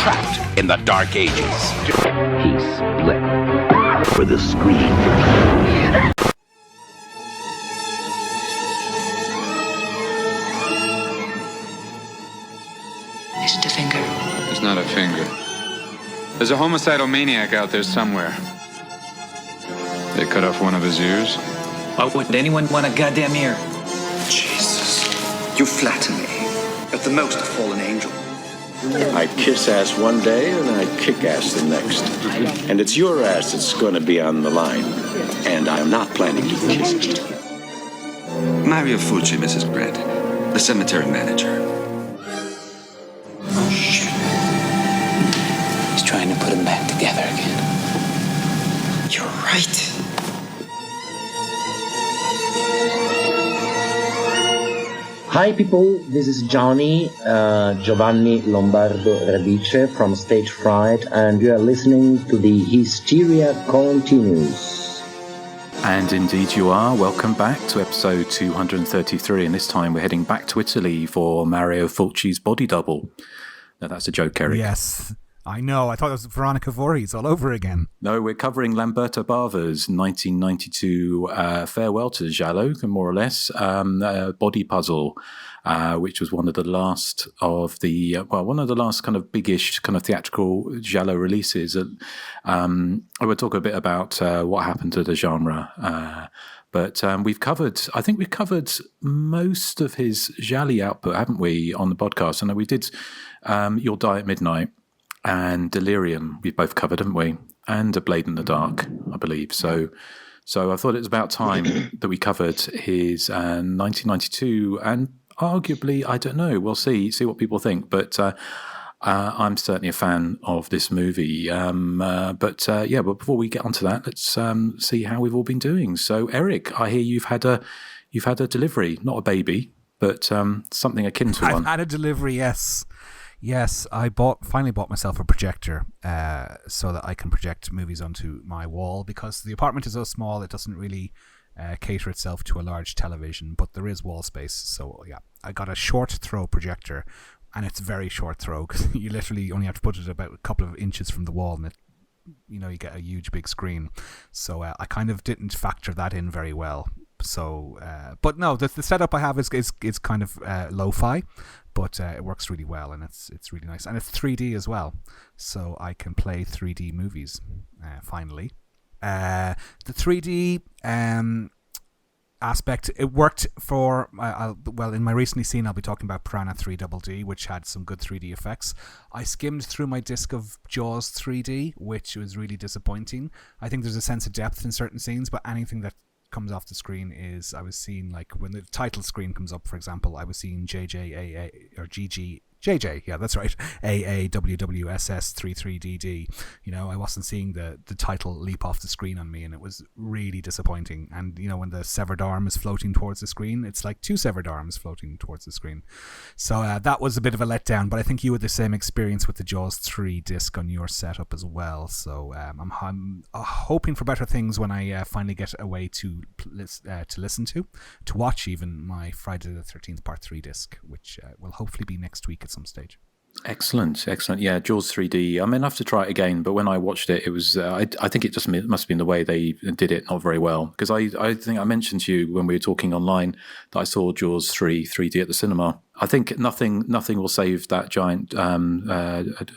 trapped in the Dark Ages. He split for the screen. Isn't a finger. There's not a finger. There's a homicidal maniac out there somewhere. They cut off one of his ears. Why would anyone want a goddamn ear? Jesus. You flatter me. At the most, a fallen angel. I kiss ass one day and I kick ass the next. And it's your ass that's going to be on the line. And I'm not planning to kiss it. Mario Fulci, Mrs. Brett. The cemetery manager. Oh, shit. He's trying to put them back together again. You're right. Hi people, this is Gianni Lombardo Radice from Stage Fright, and you are listening to the Hysteria Continues. And indeed you are. Welcome back to episode 233, and this time we're heading back to Italy for Mario Fulci's Body Double. Now that's a joke, Erik. Yes, I know. I thought it was Veronica Voorhees all over again. No, we're covering Lamberto Bava's 1992 farewell to Giallo, more or less, Body Puzzle, which was one of the last of the kind of biggish kind of theatrical Giallo releases. I will talk a bit about what happened to the genre. But we've covered most of his Gialli output, haven't we, on the podcast? I know we did Your Die at Midnight and Delirium, we've both covered, haven't we? And A Blade in the Dark, I believe. So I thought it was about time that we covered his 1992, and arguably, I don't know, we'll see what people think. But I'm certainly a fan of this movie. But before we get onto that, let's see how we've all been doing. So, Erik, I hear you've had a delivery, not a baby, but something akin to one. I've had a delivery, yes. Yes, I finally bought myself a projector so that I can project movies onto my wall, because the apartment is so small it doesn't really cater itself to a large television, but there is wall space. So yeah, I got a short throw projector, and it's very short throw because you literally only have to put it about a couple of inches from the wall, and you get a huge big screen. So I kind of didn't factor that in very well. So, but no, the setup I have is kind of lo-fi, but it works really well, and it's really nice, and it's 3D as well, so I can play 3D movies. Finally, the 3D aspect, it worked for in my recently seen, I'll be talking about Piranha 3DD, which had some good 3D effects. I skimmed through my disc of Jaws 3D, which was really disappointing. I think there's a sense of depth in certain scenes, but anything that comes off the screen is, I was seeing, like when the title screen comes up, for example, I was seeing JJAA or JJ, yeah, that's right, AAWWSS33DD. I wasn't seeing the title leap off the screen on me, and it was really disappointing. And when the severed arm is floating towards the screen, it's like two severed arms floating towards the screen. So that was a bit of a letdown, but I think you had the same experience with the Jaws 3 disc on your setup as well. So I'm hoping for better things when I finally get a way to listen to watch even my Friday the 13th Part 3 disc, which will hopefully be next week at some stage. Excellent. Yeah, Jaws 3D. I mean, I have to try it again, but when I watched it, it was. I think it just must have been the way they did it not very well. Because I think I mentioned to you when we were talking online that I saw Jaws 3D at the cinema. I think nothing will save that giant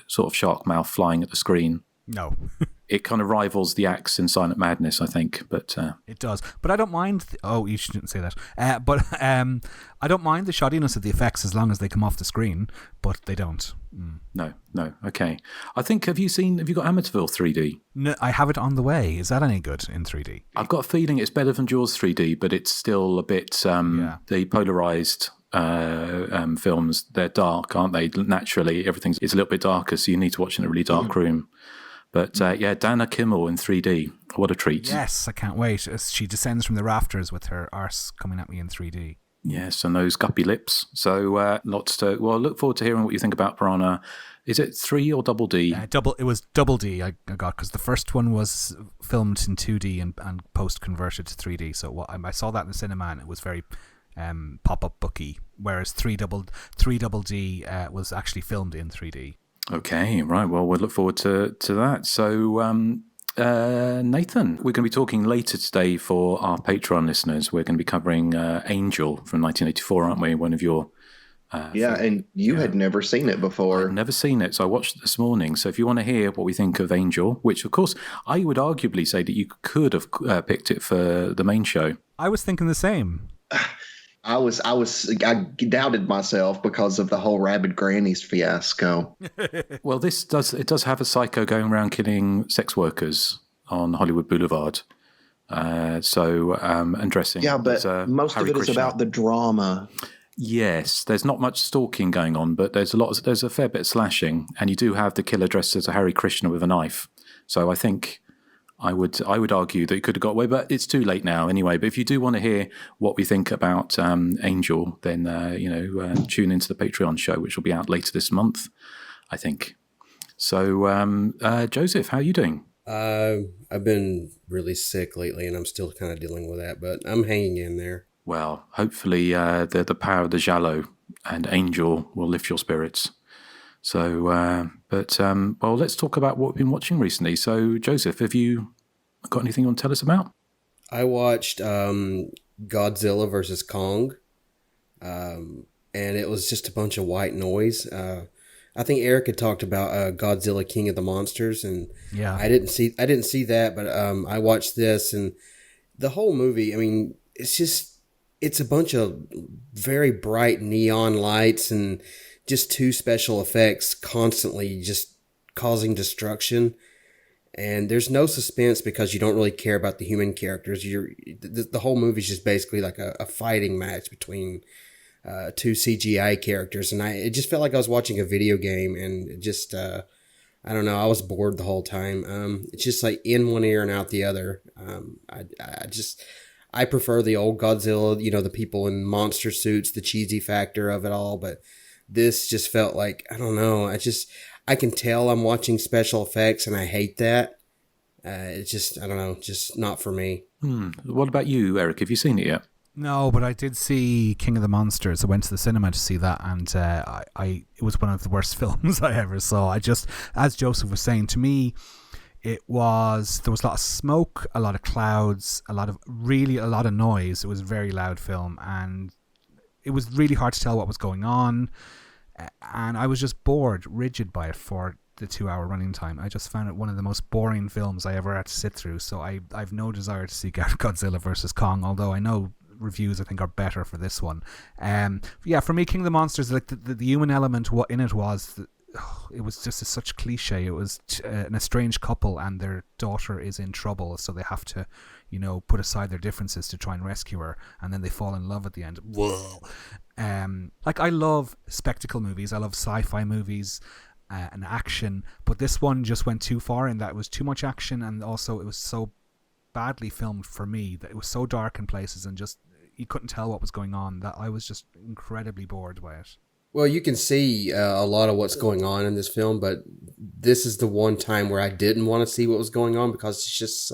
sort of shark mouth flying at the screen. No. It kind of rivals the axe in Silent Madness, I think. But it does. But I don't mind. You shouldn't say that. But I don't mind the shoddiness of the effects as long as they come off the screen. But they don't. No. Okay. I think. Have you got Amityville 3D? No, I have it on the way. Is that any good in 3D? I've got a feeling it's better than Jaws 3D, but it's still a bit. The polarized films, they're dark, aren't they? Naturally, everything's a little bit darker, so you need to watch in a really dark room. But Dana Kimmel in 3D, what a treat. Yes, I can't wait as she descends from the rafters with her arse coming at me in 3D. Yes, and those guppy lips. So look forward to hearing what you think about Piranha. Is it 3 or double D? It was double D I got, because the first one was filmed in 2D and post-converted to 3D. So I saw that in the cinema, and it was very pop-up booky, whereas 3 double D was actually filmed in 3D. Okay, right. Well, we'll look forward to that. So, Nathan, we're going to be talking later today for our Patreon listeners. We're going to be covering Angel from 1984, aren't we? One of your... and you had never seen it before. I've never seen it, so I watched it this morning. So if you want to hear what we think of Angel, which, of course, I would arguably say that you could have picked it for the main show. I was thinking the same. I doubted myself because of the whole Rabid Grannies fiasco. Well, it does have a psycho going around killing sex workers on Hollywood Boulevard. And dressing. Yeah, but most Harry of it is Krishna. about the drama. Yes, there's not much stalking going on, but there's a fair bit of slashing, and you do have the killer dressed as a Harry Krishna with a knife. So I think I would argue that he could have got away, but it's too late now anyway. But if you do want to hear what we think about Angel, then tune into the Patreon show, which will be out later this month, I think. So Joseph, how are you doing? I've been really sick lately, and I'm still kind of dealing with that, but I'm hanging in there. Well, hopefully the power of the Giallo and Angel will lift your spirits. So, well, let's talk about what we've been watching recently. So, Joseph, have you got anything you want to tell us about? I watched Godzilla versus Kong, and it was just a bunch of white noise. I think Erik had talked about Godzilla King of the Monsters, and yeah, I didn't see that, but I watched this, and the whole movie. I mean, it's a bunch of very bright neon lights and just two special effects constantly just causing destruction. And there's no suspense because you don't really care about the human characters. The whole movie is just basically like a fighting match between two CGI characters. And it just felt like I was watching a video game, and it just, I don't know, I was bored the whole time. It's just like in one ear and out the other. I prefer the old Godzilla, the people in monster suits, the cheesy factor of it all. But this just felt like, I don't know, I can tell I'm watching special effects, and I hate that. It's just, I don't know, just not for me. What about you, Erik? Have you seen it yet? No, but I did see King of the Monsters. I went to the cinema to see that, and it was one of the worst films I ever saw. As Joseph was saying, to me, there was a lot of smoke, a lot of clouds, a lot of noise. It was a very loud film, and it was really hard to tell what was going on. And I was just bored, rigid by it for the 2-hour running time. I just found it one of the most boring films I ever had to sit through. So I've no desire to seek out Godzilla vs. Kong, although I know reviews I think are better for this one. For me, King of the Monsters, like the human element in it was... it was just such cliche. It was an estranged couple, and their daughter is in trouble, so they have to, put aside their differences to try and rescue her, and then they fall in love at the end. Whoa. I love spectacle movies. I love sci-fi movies and action, but this one just went too far in that it was too much action, and also it was so badly filmed for me that it was so dark in places, and just you couldn't tell what was going on, that I was just incredibly bored by it. Well, you can see a lot of what's going on in this film, but this is the one time where I didn't want to see what was going on, because it's just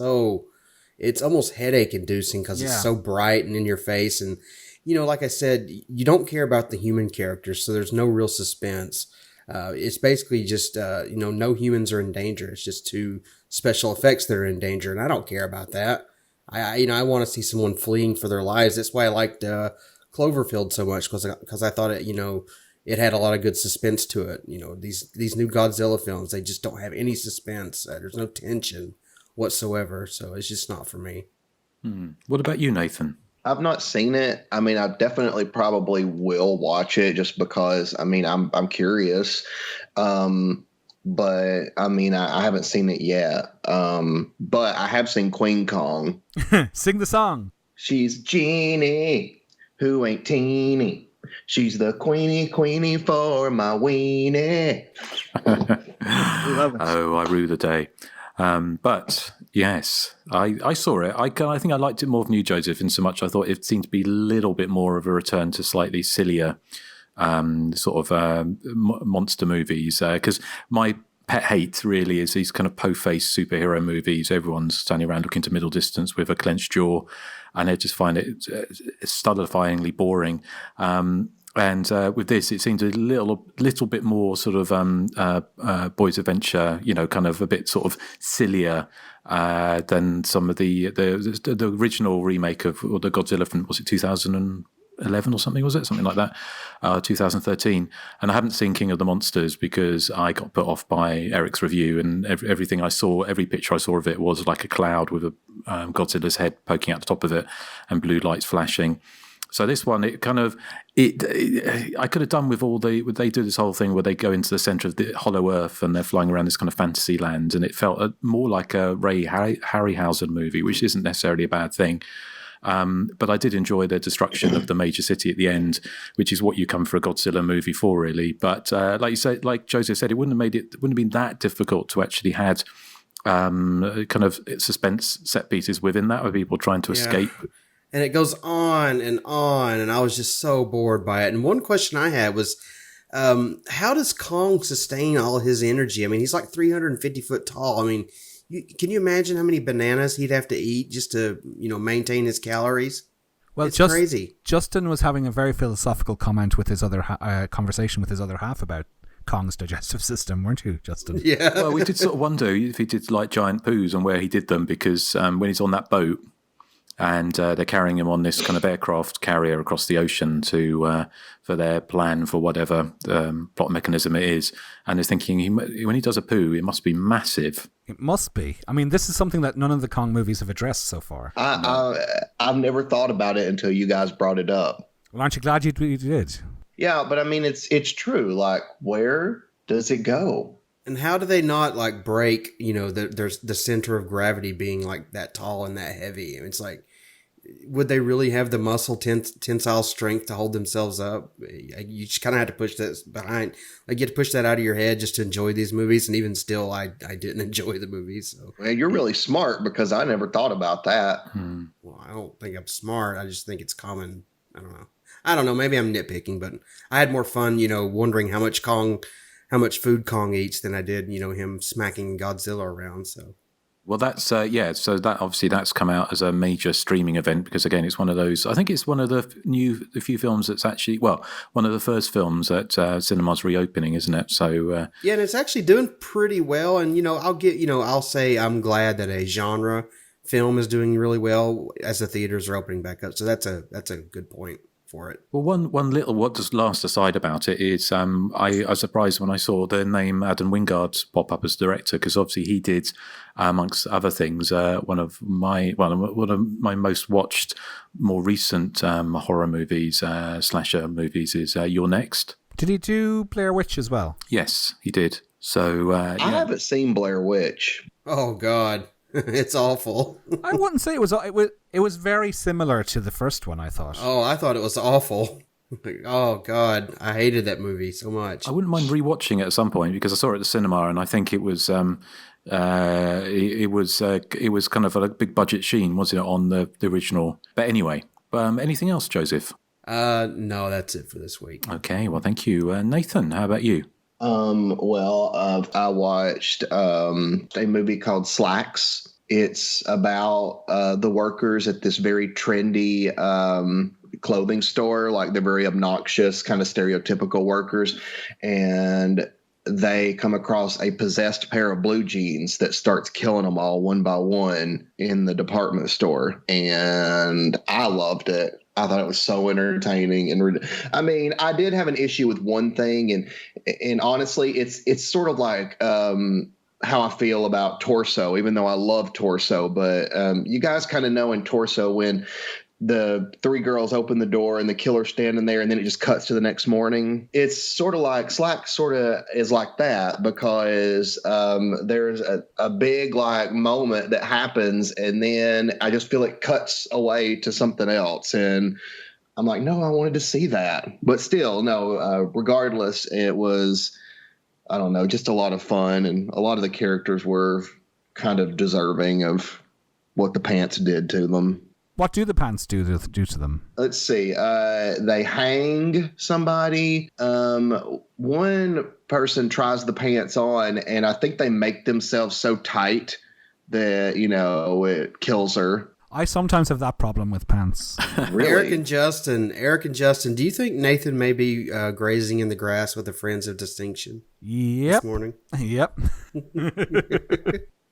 it's almost headache inducing because it's so bright and in your face. And, like I said, you don't care about the human characters, so there's no real suspense. It's basically just, no humans are in danger. It's just two special effects that are in danger, and I don't care about that. I want to see someone fleeing for their lives. That's why I liked Cloverfield so much, because I thought it had a lot of good suspense to it. These new Godzilla films, they just don't have any suspense. There's no tension whatsoever, so it's just not for me. What about you, Nathan? I've not seen it. I mean, I definitely probably will watch it just because, I'm curious. But I haven't seen it yet. But I have seen Queen Kong. Sing the song. She's Jeannie, who ain't teeny. She's the queenie for my weenie. Oh, I rue the day. But yes, I saw it. I think I liked it more than you, Joseph, in so much I thought it seemed to be a little bit more of a return to slightly sillier monster movies. Because my pet hate really is these kind of po-faced superhero movies. Everyone's standing around looking to middle distance with a clenched jaw, and I just find it stultifyingly boring. And with this, it seemed a little bit more sort of Boys Adventure, kind of a bit sort of sillier than some of the original remake of the Godzilla from, was it 2011 or something, was it? Something like that, 2013. And I haven't seen King of the Monsters because I got put off by Eric's review, and everything I saw, every picture I saw of it was like a cloud with a Godzilla's head poking out the top of it and blue lights flashing. So this one, I could have done with they do this whole thing where they go into the center of the hollow earth and they're flying around this kind of fantasy land, and it felt more like a Ray Harryhausen movie, which isn't necessarily a bad thing. But I did enjoy the destruction of the major city at the end, which is what you come for a Godzilla movie for, really. But like Joseph said, it wouldn't have been that difficult to actually had kind of suspense set pieces within that, with people trying to escape. And it goes on, and I was just so bored by it. And one question I had was, how does Kong sustain all his energy? I mean, he's like 350 foot tall. I mean, can you imagine how many bananas he'd have to eat just to, maintain his calories? Well, it's crazy. Justin was having a very philosophical comment with his other conversation with his other half about Kong's digestive system, weren't you, Justin? Yeah. Well, we did sort of wonder if he did like giant poos and where he did them, because when he's on that boat, and they're carrying him on this kind of aircraft carrier across the ocean for their plan for whatever plot mechanism it is. And they're thinking, when he does a poo, it must be massive. It must be. I mean, this is something that none of the Kong movies have addressed so far. I've never thought about it until you guys brought it up. Well, aren't you glad you did? Yeah, but I mean, it's true. Like, where does it go? And how do they not like break, there's the center of gravity being like that tall and that heavy? I mean, it's like, would they really have the muscle tensile strength to hold themselves up? You just kind of have to push that behind. Like, you have to push that out of your head just to enjoy these movies. And even still, I didn't enjoy the movies. So. Well, you're really smart, because I never thought about that. Well, I don't think I'm smart. I just think it's common. I don't know. Maybe I'm nitpicking, but I had more fun, wondering how much food Kong eats than I did, him smacking Godzilla around. So, well, that's So that obviously that's come out as a major streaming event, because again, it's one of those. I think it's one of the few films that's actually one of the first films that cinema's reopening, isn't it? So yeah, and it's actually doing pretty well. And I'll say I'm glad that a genre film is doing really well as the theaters are opening back up. So that's a good point for it. Well, one little last aside about it is I was surprised when I saw the name Adam Wingard pop up as director, because obviously he did, amongst other things, one of my most watched, more recent horror movies, slasher movies is You're Next. Did he do Blair Witch as well? Yes, he did. So I haven't seen Blair Witch. Oh God. It's awful. I wouldn't say it was very similar to the first one, I thought. Oh, I thought it was awful. Oh God, I hated that movie so much. I wouldn't mind rewatching it at some point, because I saw it at the cinema and I think it was it was kind of a big budget sheen, wasn't it, on the original? But anyway, anything else, Joseph? No, that's it for this week. Okay, well, thank you, Nathan. How about you? I watched a movie called Slacks. It's about the workers at this very trendy clothing store. Like, they're very obnoxious, kind of stereotypical workers. And they come across a possessed pair of blue jeans that starts killing them all one by one in the department store. And I loved it. I thought it was so entertaining. And I mean, I did have an issue with one thing, and honestly, it's sort of like how I feel about Torso, even though I love Torso. But you guys kind of know in Torso when the three girls open the door and the killer's standing there, and then it just cuts to the next morning. It's sort of like Slack sort of is like that, because there's a big like moment that happens, and then I just feel it cuts away to something else. And I'm like, no, I wanted to see that. But still, no, regardless, it was, I don't know, just a lot of fun. And a lot of the characters were kind of deserving of what the pants did to them. What do the pants do to them? Let's see. They hang somebody. One person tries the pants on, and I think they make themselves so tight that, it kills her. I sometimes have that problem with pants. Really? Eric and Justin, do you think Nathan may be grazing in the grass with the Friends of Distinction this morning? Yep.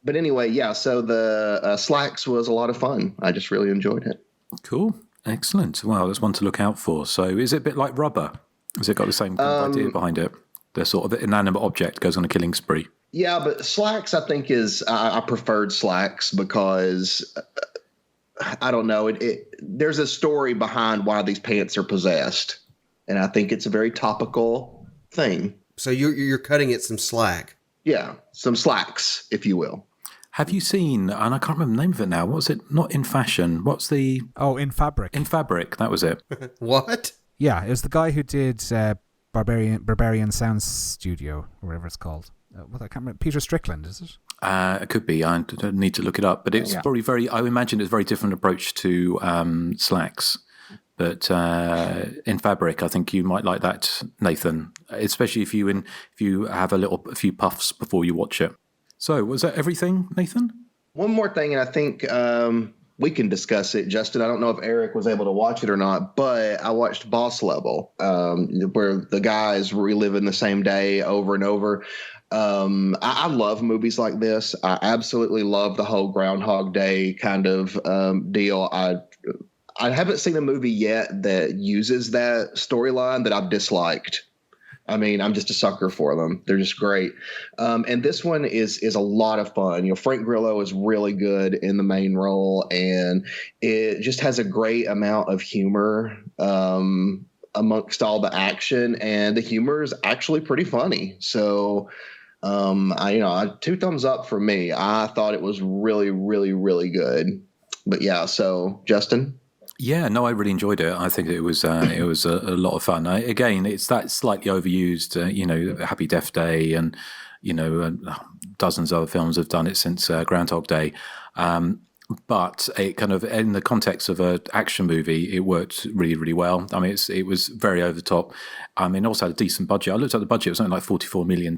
But anyway, yeah, so the Slacks was a lot of fun. I just really enjoyed it. Cool. Excellent. Well, there's one to look out for. So is it a bit like Rubber? Has it got the same kind of idea behind it? The sort of inanimate object goes on a killing spree. Yeah, but Slacks, I think, I preferred Slacks because, I don't know, there's a story behind why these pants are possessed. And I think it's a very topical thing. So you're cutting it some slack. Yeah, some slacks, if you will. Have you seen, and I can't remember the name of it now, what's it? Not In Fashion. What's the... Oh, In Fabric. In Fabric, that was it. What? Yeah, it was the guy who did Barbarian Sound Studio, or whatever it's called. I can't remember. Peter Strickland, is it? It could be. I don't need to look it up. But it's probably I imagine it's a very different approach to Slacks. But In Fabric, I think you might like that, Nathan, especially if you have a few puffs before you watch it. So, was that everything, Nathan? One more thing, and I think we can discuss it. Justin, I don't know if Erik was able to watch it or not, but I watched Boss Level, where the guys reliving the same day over and over. I love movies like this. I absolutely love the whole Groundhog Day kind of deal. I haven't seen a movie yet that uses that storyline that I've disliked. I mean, I'm just a sucker for them. They're just great. And this one is a lot of fun. You know, Frank Grillo is really good in the main role, and it just has a great amount of humor amongst all the action, and the humor is actually pretty funny. So, 2 thumbs up for me. I thought it was really, really, really good. But yeah, so Justin? Yeah, no, I really enjoyed it. I think it was a lot of fun. Again, it's that slightly overused, Happy Death Day, and dozens of other films have done it since Groundhog Day. But it kind of, in the context of an action movie, it worked really, really well. I mean, it was very over the top. I mean, also had a decent budget. I looked at the budget; it was something like $44 million,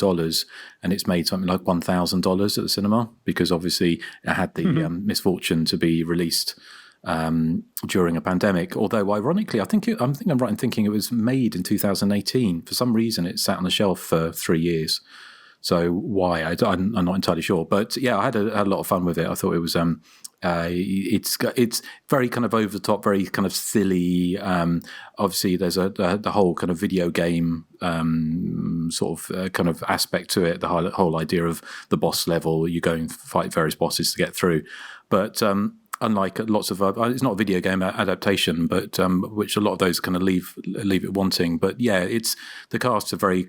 and it's made something like $1,000 at the cinema because obviously it had the misfortune to be released during a pandemic. Although, ironically, I think I'm right in thinking it was made in 2018. For some reason, it sat on the shelf for 3 years. So why? I'm not entirely sure. But yeah, I had a lot of fun with it. I thought it was it's very kind of over the top, very kind of silly. Obviously, there's the whole kind of video game sort of kind of aspect to it. The whole idea of the boss level, you go and fight various bosses to get through. But unlike lots of it's not a video game adaptation, but which a lot of those kind of leave it wanting. But yeah, it's the cast are very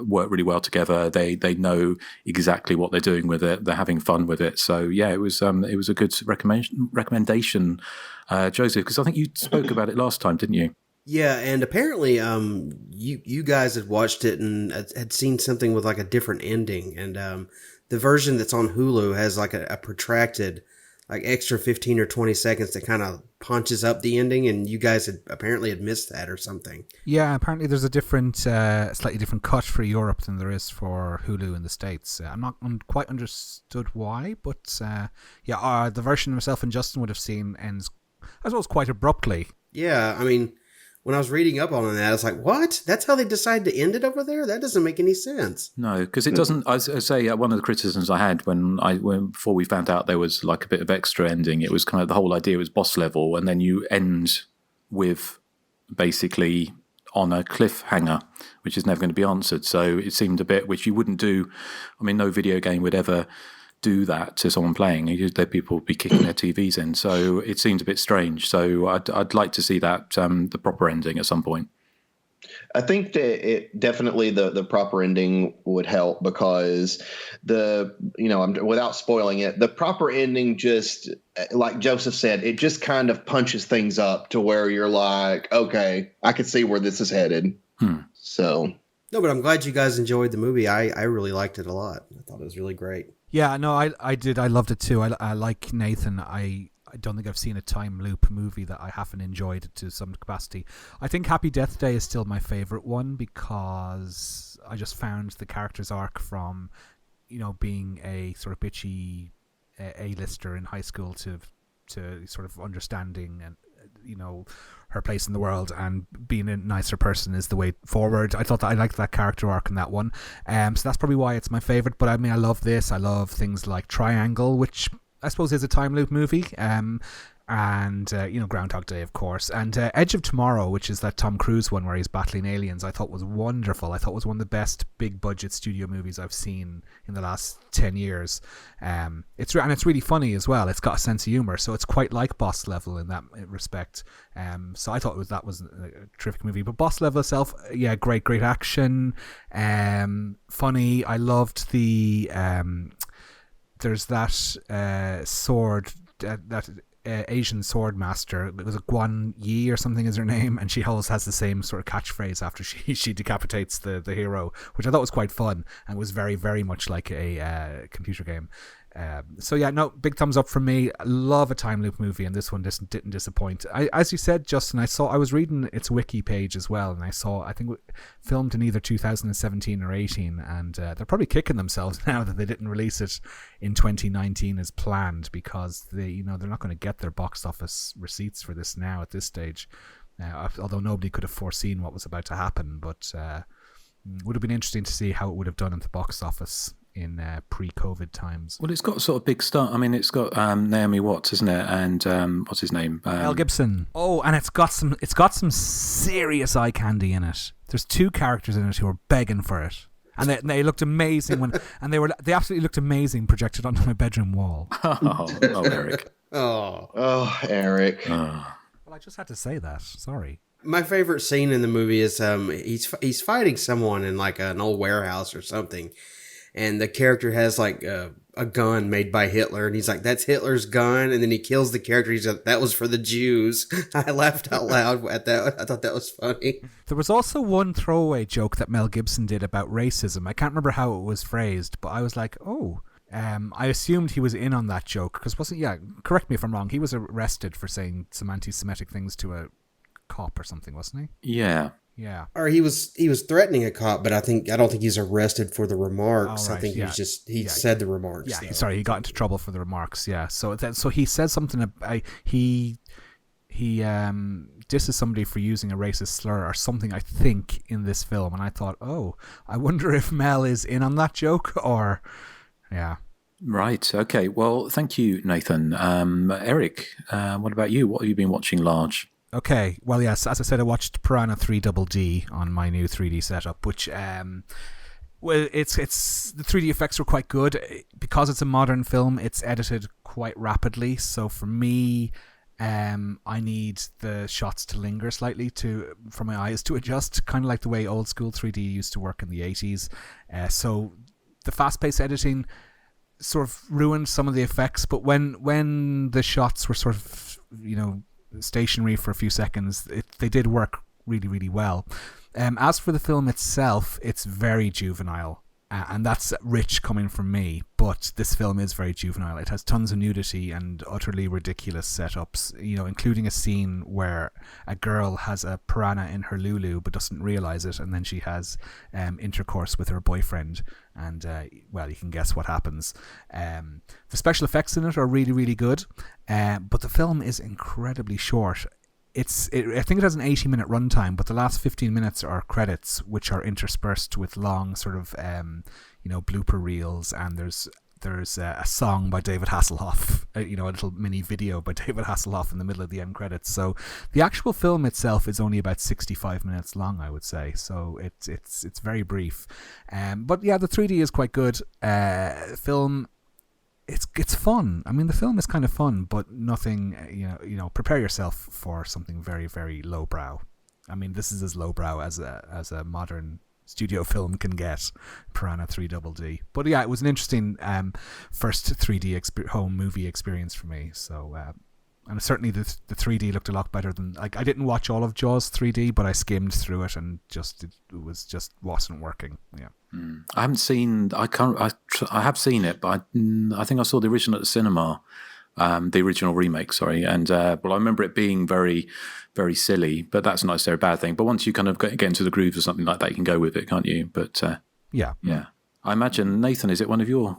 work really well together. They know exactly what they're doing with it. They're having fun with it. So yeah, it was a good recommendation, Joseph, because I think you spoke about it last time, didn't you? Yeah, and apparently you guys had watched it and had seen something with like a different ending, and the version that's on Hulu has like a protracted, like extra 15 or 20 seconds that kind of punches up the ending, and you guys had missed that or something. Yeah, apparently there's a different, slightly different cut for Europe than there is for Hulu in the States. I'm not quite understood why, but the version myself and Justin would have seen ends, I suppose, quite abruptly. Yeah, I mean, when I was reading up on that, I was like, what? That's how they decide to end it over there? That doesn't make any sense. No, because it doesn't. I say one of the criticisms I had when before we found out there was like a bit of extra ending, it was kind of the whole idea was boss level, and then you end with basically on a cliffhanger, which is never going to be answered. So it seemed a bit, which you wouldn't do. I mean, no video game would ever do that to someone playing. People would be kicking their TVs in. So it seemed a bit strange. So I'd like to see that the proper ending at some point. I think that it definitely the proper ending would help because without spoiling it, the proper ending just, like Joseph said, it just kind of punches things up to where you're like, okay, I can see where this is headed. So. No, but I'm glad you guys enjoyed the movie. I really liked it a lot. I thought it was really great. Yeah, no, I did. I loved it too. I like Nathan. I don't think I've seen a time loop movie that I haven't enjoyed it to some capacity. I think Happy Death Day is still my favorite one because I just found the character's arc from, being a sort of bitchy A-lister in high school to sort of understanding and her place in the world and being a nicer person is the way forward. I thought that I liked that character arc in that one. So that's probably why it's my favorite. But I mean, I love this. I love things like Triangle, which I suppose is a time loop movie. And Groundhog Day, of course, and Edge of Tomorrow, which is that Tom Cruise one where he's battling aliens, I thought was wonderful. I thought it was one of the best big budget studio movies I've seen in the last 10 years. It's really funny as well. It's got a sense of humor, so it's quite like Boss Level in that respect. So I thought that was a terrific movie. But Boss Level itself, yeah, great action, funny. I loved the there's that sword that. Asian sword master. It was a Guan Yi or something is her name, and she always has the same sort of catchphrase after she decapitates the hero, which I thought was quite fun and was very, very much like a computer game. So yeah, no, big thumbs up from me. I love a time loop movie, and this one didn't disappoint. As you said, Justin, I was reading its wiki page as well, and I think filmed in either 2017 or 18, and they're probably kicking themselves now that they didn't release it in 2019 as planned, because they're not going to get their box office receipts for this now at this stage. Although nobody could have foreseen what was about to happen, but would have been interesting to see how it would have done at the box office in pre-COVID times. Well, it's got sort of big star. I mean, it's got Naomi Watts, isn't it? And what's his name? Mel Gibson. Oh, and it's got some serious eye candy in it. There's two characters in it who are begging for it, and they looked amazing they absolutely looked amazing projected onto my bedroom wall. Oh, Erik. Oh, Erik. Well, I just had to say that. Sorry. My favorite scene in the movie is he's fighting someone in like an old warehouse or something. And the character has like a gun made by Hitler. And he's like, that's Hitler's gun. And then he kills the character. He's like, that was for the Jews. I laughed out loud at that. I thought that was funny. There was also one throwaway joke that Mel Gibson did about racism. I can't remember how it was phrased, but I was like, oh. I assumed he was in on that joke. Because correct me if I'm wrong, he was arrested for saying some anti-Semitic things to a cop or something, wasn't he? Yeah. Yeah. Or he was threatening a cop, but I don't think he's arrested for the remarks. Oh, right. I think he said the remarks. Yeah, sorry, he got into trouble for the remarks. Yeah. So he says something he disses somebody for using a racist slur or something, I think, in this film, and I thought, oh, I wonder if Mel is in on that joke or yeah. Right. Okay. Well, thank you, Nathan. Erik, what about you? What have you been watching large? Okay, well, yes, as I said, I watched Piranha 3DD on my new 3D setup, which, it's the 3D effects were quite good. Because it's a modern film, it's edited quite rapidly, so for me, I need the shots to linger slightly for my eyes to adjust, kind of like the way old school 3D used to work in the 80s. So the fast-paced editing sort of ruined some of the effects, but when the shots were sort of, stationary for a few seconds, they did work really, really well. As for the film itself, it's very juvenile, and that's rich coming from me, but this film is very juvenile. It has tons of nudity and utterly ridiculous setups, including a scene where a girl has a piranha in her Lulu but doesn't realize it, and then she has intercourse with her boyfriend, and you can guess what happens. The special effects in it are really, really good, but the film is incredibly short. I think it has an 80-minute runtime, but the last 15 minutes are credits, which are interspersed with long sort of, blooper reels, and there's a song by David Hasselhoff, a little mini video by David Hasselhoff in the middle of the end credits. So the actual film itself is only about 65 minutes long, I would say. So it's very brief. But yeah, the 3D is quite good. Film. It's fun. I mean, the film is kind of fun, but nothing. Prepare yourself for something very, very lowbrow. I mean, this is as lowbrow as a modern studio film can get. Piranha 3DD. But yeah, it was an interesting first 3D home movie experience for me. So, and certainly the 3D looked a lot better than. Like, I didn't watch all of Jaws 3D, but I skimmed through it, and it wasn't working. Yeah. I haven't seen. I have seen it, but I think I saw the original at the cinema, the original remake. Sorry, and I remember it being very, very silly. But that's not necessarily a bad thing. But once you kind of get into the groove or something like that, you can go with it, can't you? But yeah. I imagine, Nathan, is it one of your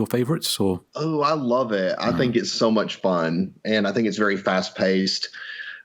favorites, or? Oh, I love it. I think it's so much fun, and I think it's very fast paced.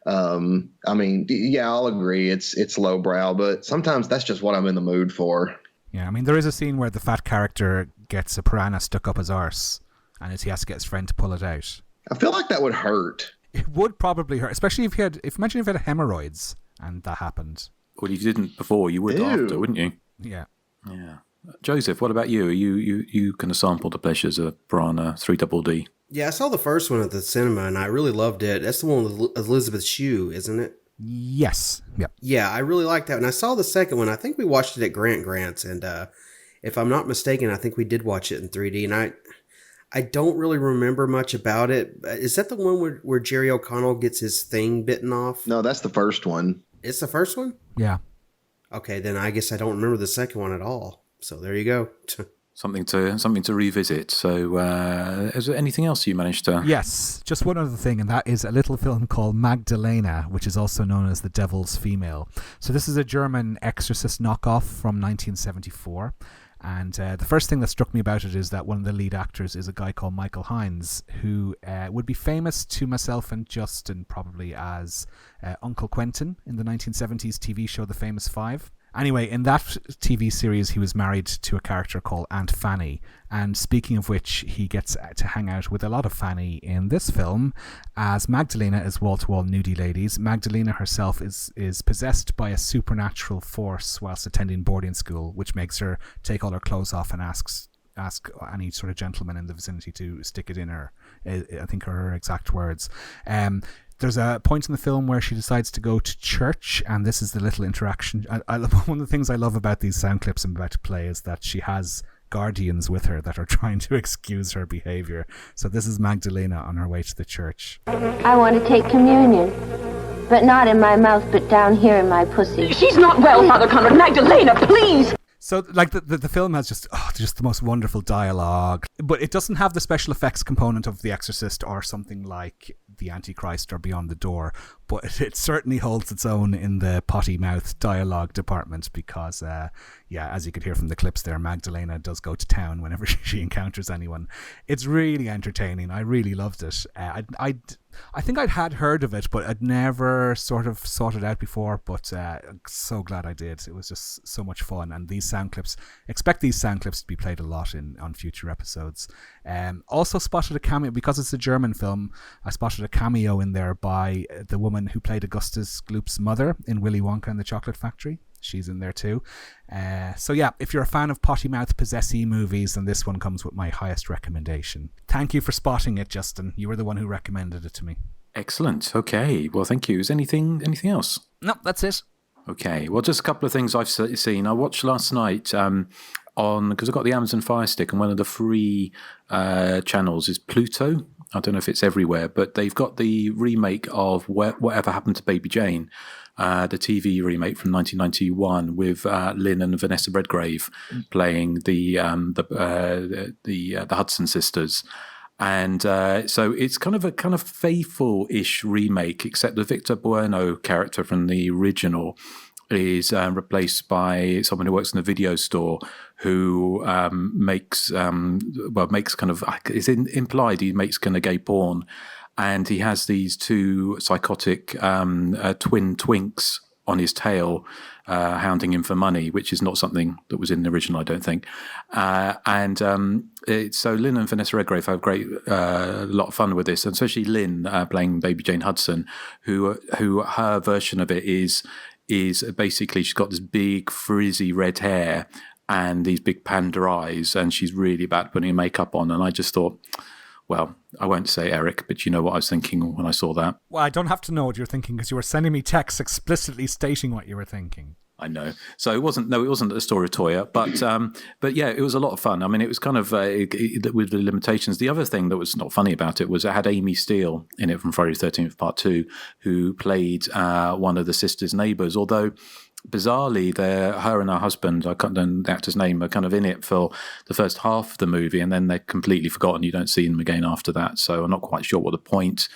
I mean, yeah, I'll agree. It's lowbrow, but sometimes that's just what I'm in the mood for. Yeah, I mean, there is a scene where the fat character gets a piranha stuck up his arse, and he has to get his friend to pull it out. I feel like that would hurt. It would probably hurt, especially if imagine if you had hemorrhoids and that happened. Well, you didn't before, you would Ew. after, wouldn't you? Yeah. Yeah. Joseph, what about you? Are you going to sample the pleasures of Piranha 3DD? Yeah, I saw the first one at the cinema, and I really loved it. That's the one with Elizabeth Shue, isn't it? Yes. Yep. Yeah, I really liked that. And I saw the second one. I think we watched it at Grant's, and if I'm not mistaken, I think we did watch it in 3D. And I don't really remember much about it. Is that the one where Jerry O'Connell gets his thing bitten off? No, that's the first one. It's the first one? Yeah. Okay, then I guess I don't remember the second one at all. So there you go. Something to revisit. So, is there anything else you managed to? Yes, just one other thing, and that is a little film called Magdalena, which is also known as The Devil's Female. So this is a German exorcist knockoff from 1974. And the first thing that struck me about it is that one of the lead actors is a guy called Michael Hines, who would be famous to myself and Justin probably as Uncle Quentin in the 1970s TV show The Famous Five. Anyway, in that TV series, he was married to a character called Aunt Fanny. And speaking of which, he gets to hang out with a lot of Fanny in this film, as Magdalena is wall-to-wall nudie ladies. Magdalena herself is possessed by a supernatural force whilst attending boarding school, which makes her take all her clothes off and ask any sort of gentleman in the vicinity to stick it in her. I think are her exact words. There's a point in the film where she decides to go to church, and this is the little interaction. One of the things I love about these sound clips I'm about to play is that she has guardians with her that are trying to excuse her behavior. So this is Magdalena on her way to the church. I want to take communion, but not in my mouth, but down here in my pussy. She's not well, Father Conrad. Magdalena, please! So, like, the film has just the most wonderful dialogue, but it doesn't have the special effects component of The Exorcist or something like The Antichrist or Beyond the Door, but it certainly holds its own in the potty mouth dialogue department because, as you could hear from the clips there, Magdalena does go to town whenever she encounters anyone. It's really entertaining. I really loved it. I think I'd had heard of it, but I'd never sort of sought it out before, but I'm so glad I did. It was just so much fun, and expect these sound clips to be played a lot on future episodes. Also spotted a cameo, because it's a German film, I spotted a cameo in there by the woman who played Augustus Gloop's mother in Willy Wonka and the Chocolate Factory. She's in there too. So yeah, if you're a fan of potty mouth possessy movies, then this one comes with my highest recommendation. Thank you for spotting it, Justin. You were the one who recommended it to me. Excellent. Okay. Well, thank you. Is anything else? No, that's it. Okay. Well, just a couple of things I've seen. I watched last night because I've got the Amazon Fire Stick, and one of the free channels is Pluto. I don't know if it's everywhere, but they've got the remake of Whatever Happened to Baby Jane, the TV remake from 1991 with Lynn and Vanessa Redgrave playing the Hudson sisters. And so it's kind of a faithful-ish remake, except the Victor Bueno character from the original is replaced by someone who works in a video store who makes kind of, it's implied he makes kind of gay porn, and he has these two psychotic twin twinks on his tail hounding him for money, which is not something that was in the original, I don't think. So Lynn and Vanessa Redgrave have a lot of fun with this, and especially Lynn playing Baby Jane Hudson, who her version of it is basically she's got this big frizzy red hair and these big panda eyes, and she's really bad putting makeup on. And I just thought, well, I won't say Erik, but you know what I was thinking when I saw that. Well, I don't have to know what you're thinking because you were sending me texts explicitly stating what you were thinking. I know. So it wasn't a story of Toya, but yeah, it was a lot of fun. I mean, it was kind of with the limitations. The other thing that was not funny about it was it had Amy Steele in it from Friday the 13th Part 2, who played one of the sisters' neighbours, although bizarrely, her and her husband, I can't remember the actor's name, are kind of in it for the first half of the movie, and then they're completely forgotten. You don't see them again after that. So I'm not quite sure what the point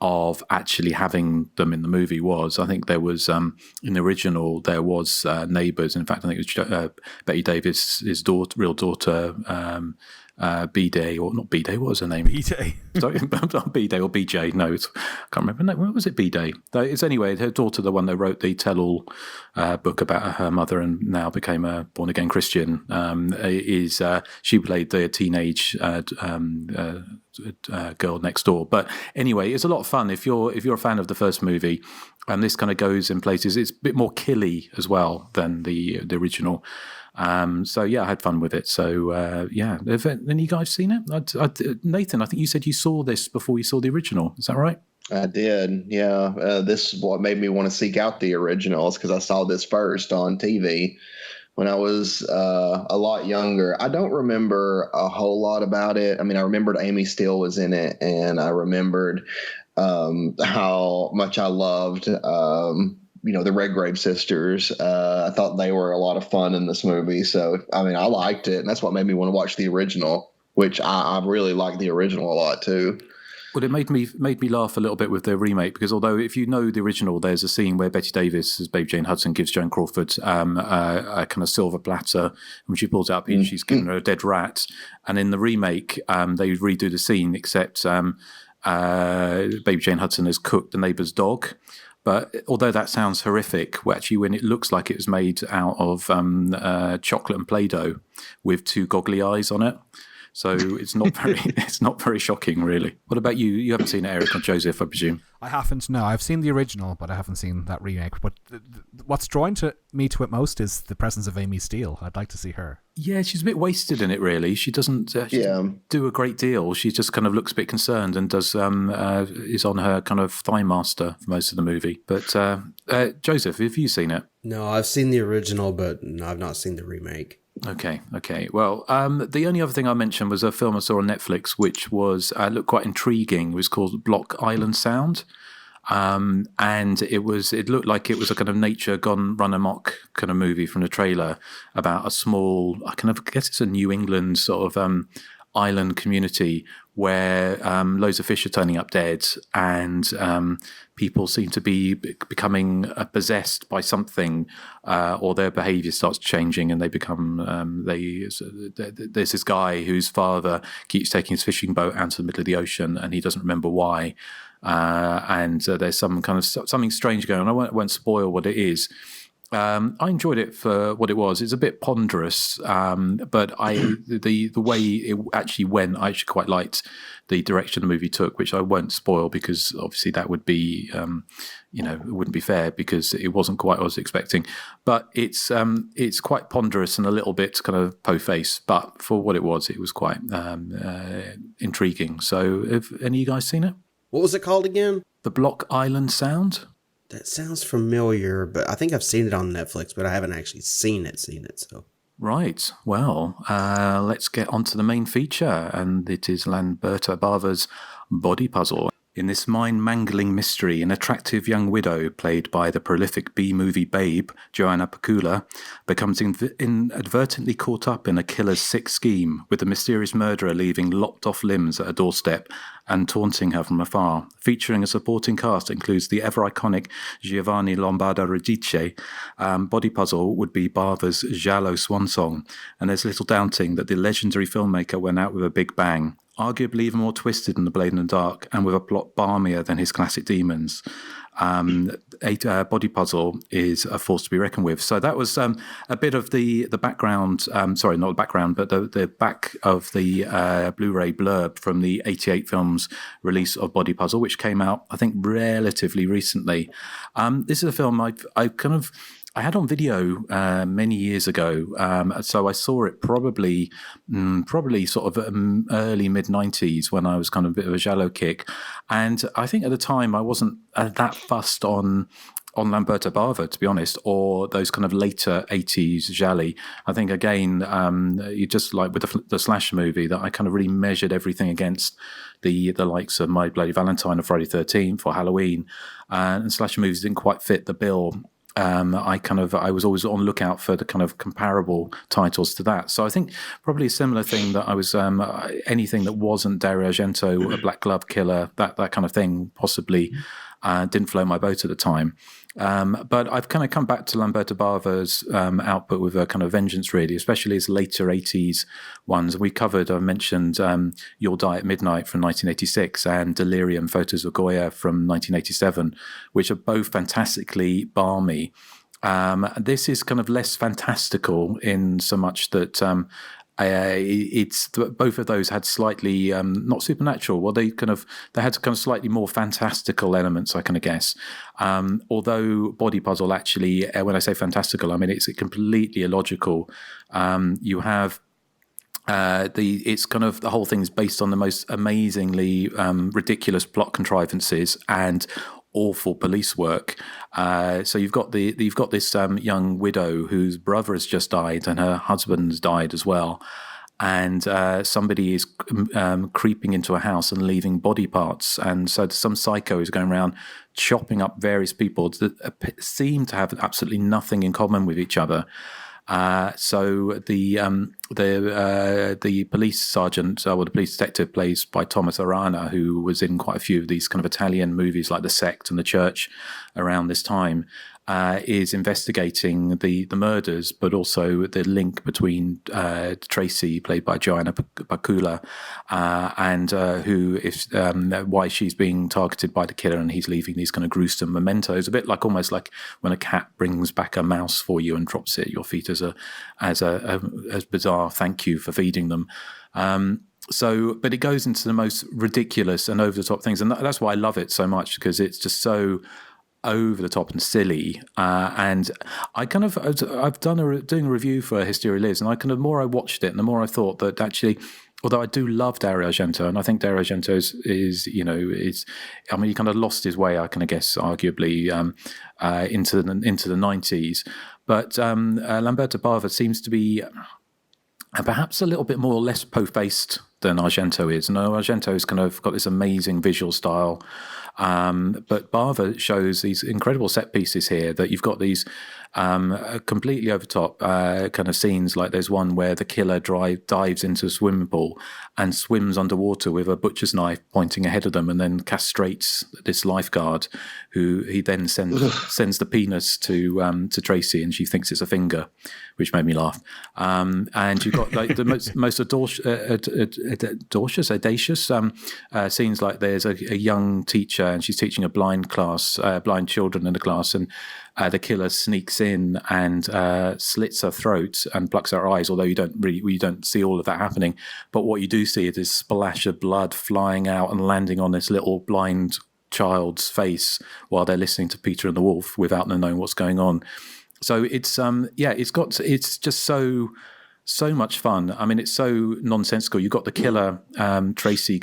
of actually having them in the movie was, I think there was, in the original, there was Neighbours. In fact, I think it was Betty Davis, his real daughter, B-Day, or not B-Day, what was her name? B-Day. Sorry, not B-Day or BJ, no, I can't remember. No, what was it, B-Day? It's anyway, her daughter, the one that wrote the tell-all book about her mother and now became a born-again Christian, she played the teenage girl next door. But anyway, it's a lot of fun if you're a fan of the first movie, and this kind of goes in places. It's a bit more killy as well than the original. So yeah, I had fun with it. So yeah, have any guys seen it? Nathan, I think you said you saw this before you saw the original. Is that right? I did, yeah. This is what made me want to seek out the originals, because I saw this first on TV when I was a lot younger. I don't remember a whole lot about it. I mean, I remembered Amy Steele was in it, and I remembered how much I loved the Redgrave sisters. I thought they were a lot of fun in this movie. So, I mean, I liked it, and that's what made me want to watch the original, which I really liked the original a lot too. Well, it made me laugh a little bit with the remake, because although if you know the original, there's a scene where Betty Davis as Baby Jane Hudson gives Joan Crawford a kind of silver platter, and when she pulls out, she's given her a dead rat. And in the remake, they redo the scene, except Baby Jane Hudson has cooked the neighbour's dog. But although that sounds horrific, actually, when it looks like it was made out of chocolate and Play-Doh with two goggly eyes on it. So it's not very shocking, really. What about you? You haven't seen it, Erik, or Joseph, I presume? I haven't, no. I've seen the original, but I haven't seen that remake. But what's drawn me to it most is the presence of Amy Steele. I'd like to see her. Yeah, she's a bit wasted in it, really. She doesn't do a great deal. She just kind of looks a bit concerned and does is on her kind of Thigh Master for most of the movie. But Joseph, have you seen it? No, I've seen the original, but I've not seen the remake. Okay. Well, the only other thing I mentioned was a film I saw on Netflix, which was looked quite intriguing. It was called Block Island Sound, and it looked like it was a kind of nature gone run amok kind of movie from the trailer about a small, I guess it's a New England sort of island community where loads of fish are turning up dead, and people seem to be becoming possessed by something, or their behaviour starts changing, and they become there's this guy whose father keeps taking his fishing boat out to the middle of the ocean, and he doesn't remember why, and there's some kind of something strange going on. I won't spoil what it is. I enjoyed it for what it was. It's a bit ponderous, but the way it actually went, I actually quite liked the direction the movie took, which I won't spoil because obviously that would be, it wouldn't be fair because it wasn't quite what I was expecting. But it's quite ponderous and a little bit kind of po-face, but for what it was quite intriguing. So have any of you guys seen it? What was it called again? The Block Island Sound. That sounds familiar, but I think I've seen it on Netflix, but I haven't actually seen it. So right. Well, let's get on to the main feature, and it is Lamberto Bava's Body Puzzle. In this mind-mangling mystery, an attractive young widow, played by the prolific B-movie babe, Joanna Pacula, becomes inadvertently caught up in a killer's sick scheme, with the mysterious murderer leaving lopped-off limbs at a doorstep and taunting her from afar. Featuring a supporting cast that includes the ever-iconic Giovanni Lombardo Radice, Body Puzzle would be Bava's giallo swan song, and there's little doubting that the legendary filmmaker went out with a big bang. Arguably even more twisted than The Blade in the Dark, and with a plot balmier than his classic Demons. Body Puzzle is a force to be reckoned with. So that was a bit of the background, sorry, not the background, but the back of the Blu-ray blurb from the 88 films release of Body Puzzle, which came out, I think, relatively recently. This is a film I had on video many years ago, so I saw it probably sort of early mid-90s when I was kind of a bit of a giallo kick, and I think at the time I wasn't that fussed on Lamberto Bava, to be honest, or those kind of later 80s gialli. I think again, you just like with the slasher movie that I kind of really measured everything against the likes of My Bloody Valentine or Friday 13th or Halloween, and slasher movies didn't quite fit the bill I was always on lookout for the kind of comparable titles to that. So I think probably a similar thing that I was anything that wasn't Dario Argento, a Black Glove Killer, that kind of thing, possibly didn't float my boat at the time. But I've kind of come back to Lamberto Bava's output with a kind of vengeance, really, especially his later 80s ones. I mentioned You'll Die at Midnight from 1986 and Delirium Photos of Goya from 1987, which are both fantastically balmy. This is kind of less fantastical in so much that it's both of those had slightly not supernatural. Well, they had kind of slightly more fantastical elements, I kind of guess. Although Body Puzzle actually, when I say fantastical, I mean it's completely illogical. You have it's kind of the whole thing's based on the most amazingly ridiculous plot contrivances and awful police work. So you've got this young widow whose brother has just died and her husband's died as well, and somebody is creeping into a house and leaving body parts, and so some psycho is going around chopping up various people that seem to have absolutely nothing in common with each other. So the police sergeant, or the police detective, plays by Thomas Arana, who was in quite a few of these kind of Italian movies like The Sect and The Church around this time, is investigating the murders, but also the link between Tracy, played by Joanna Bakula, and why she's being targeted by the killer, and he's leaving these kind of gruesome mementos, a bit like almost like when a cat brings back a mouse for you and drops it at your feet as a bizarre thank you for feeding them. But it goes into the most ridiculous and over the top things, and that's why I love it so much, because it's just so over the top and silly. And doing a review for Hysteria Lives, and the more I watched it, and the more I thought that actually, although I do love Dario Argento, and I think Dario Argento is he kind of lost his way, I can guess, arguably, into the 90s. But Lamberto Bava seems to be perhaps a little bit more less po-faced than Argento is. No, Argento's kind of got this amazing visual style. But Bava shows these incredible set pieces here, that you've got these completely over top kind of scenes. Like there's one where the killer dives into a swimming pool and swims underwater with a butcher's knife pointing ahead of them, and then castrates this lifeguard, who he then sends the penis to Tracy, and she thinks it's a finger, which made me laugh. And you've got like the most audacious scenes. Like there's a young teacher, and she's teaching a blind children in the class, and the killer sneaks in and slits her throat and plucks her eyes, although you don't see all of that happening. But what you do see is this splash of blood flying out and landing on this little blind child's face while they're listening to Peter and the Wolf without them knowing what's going on. So it's just so much fun. I mean, it's so nonsensical. You've got the killer, Tracy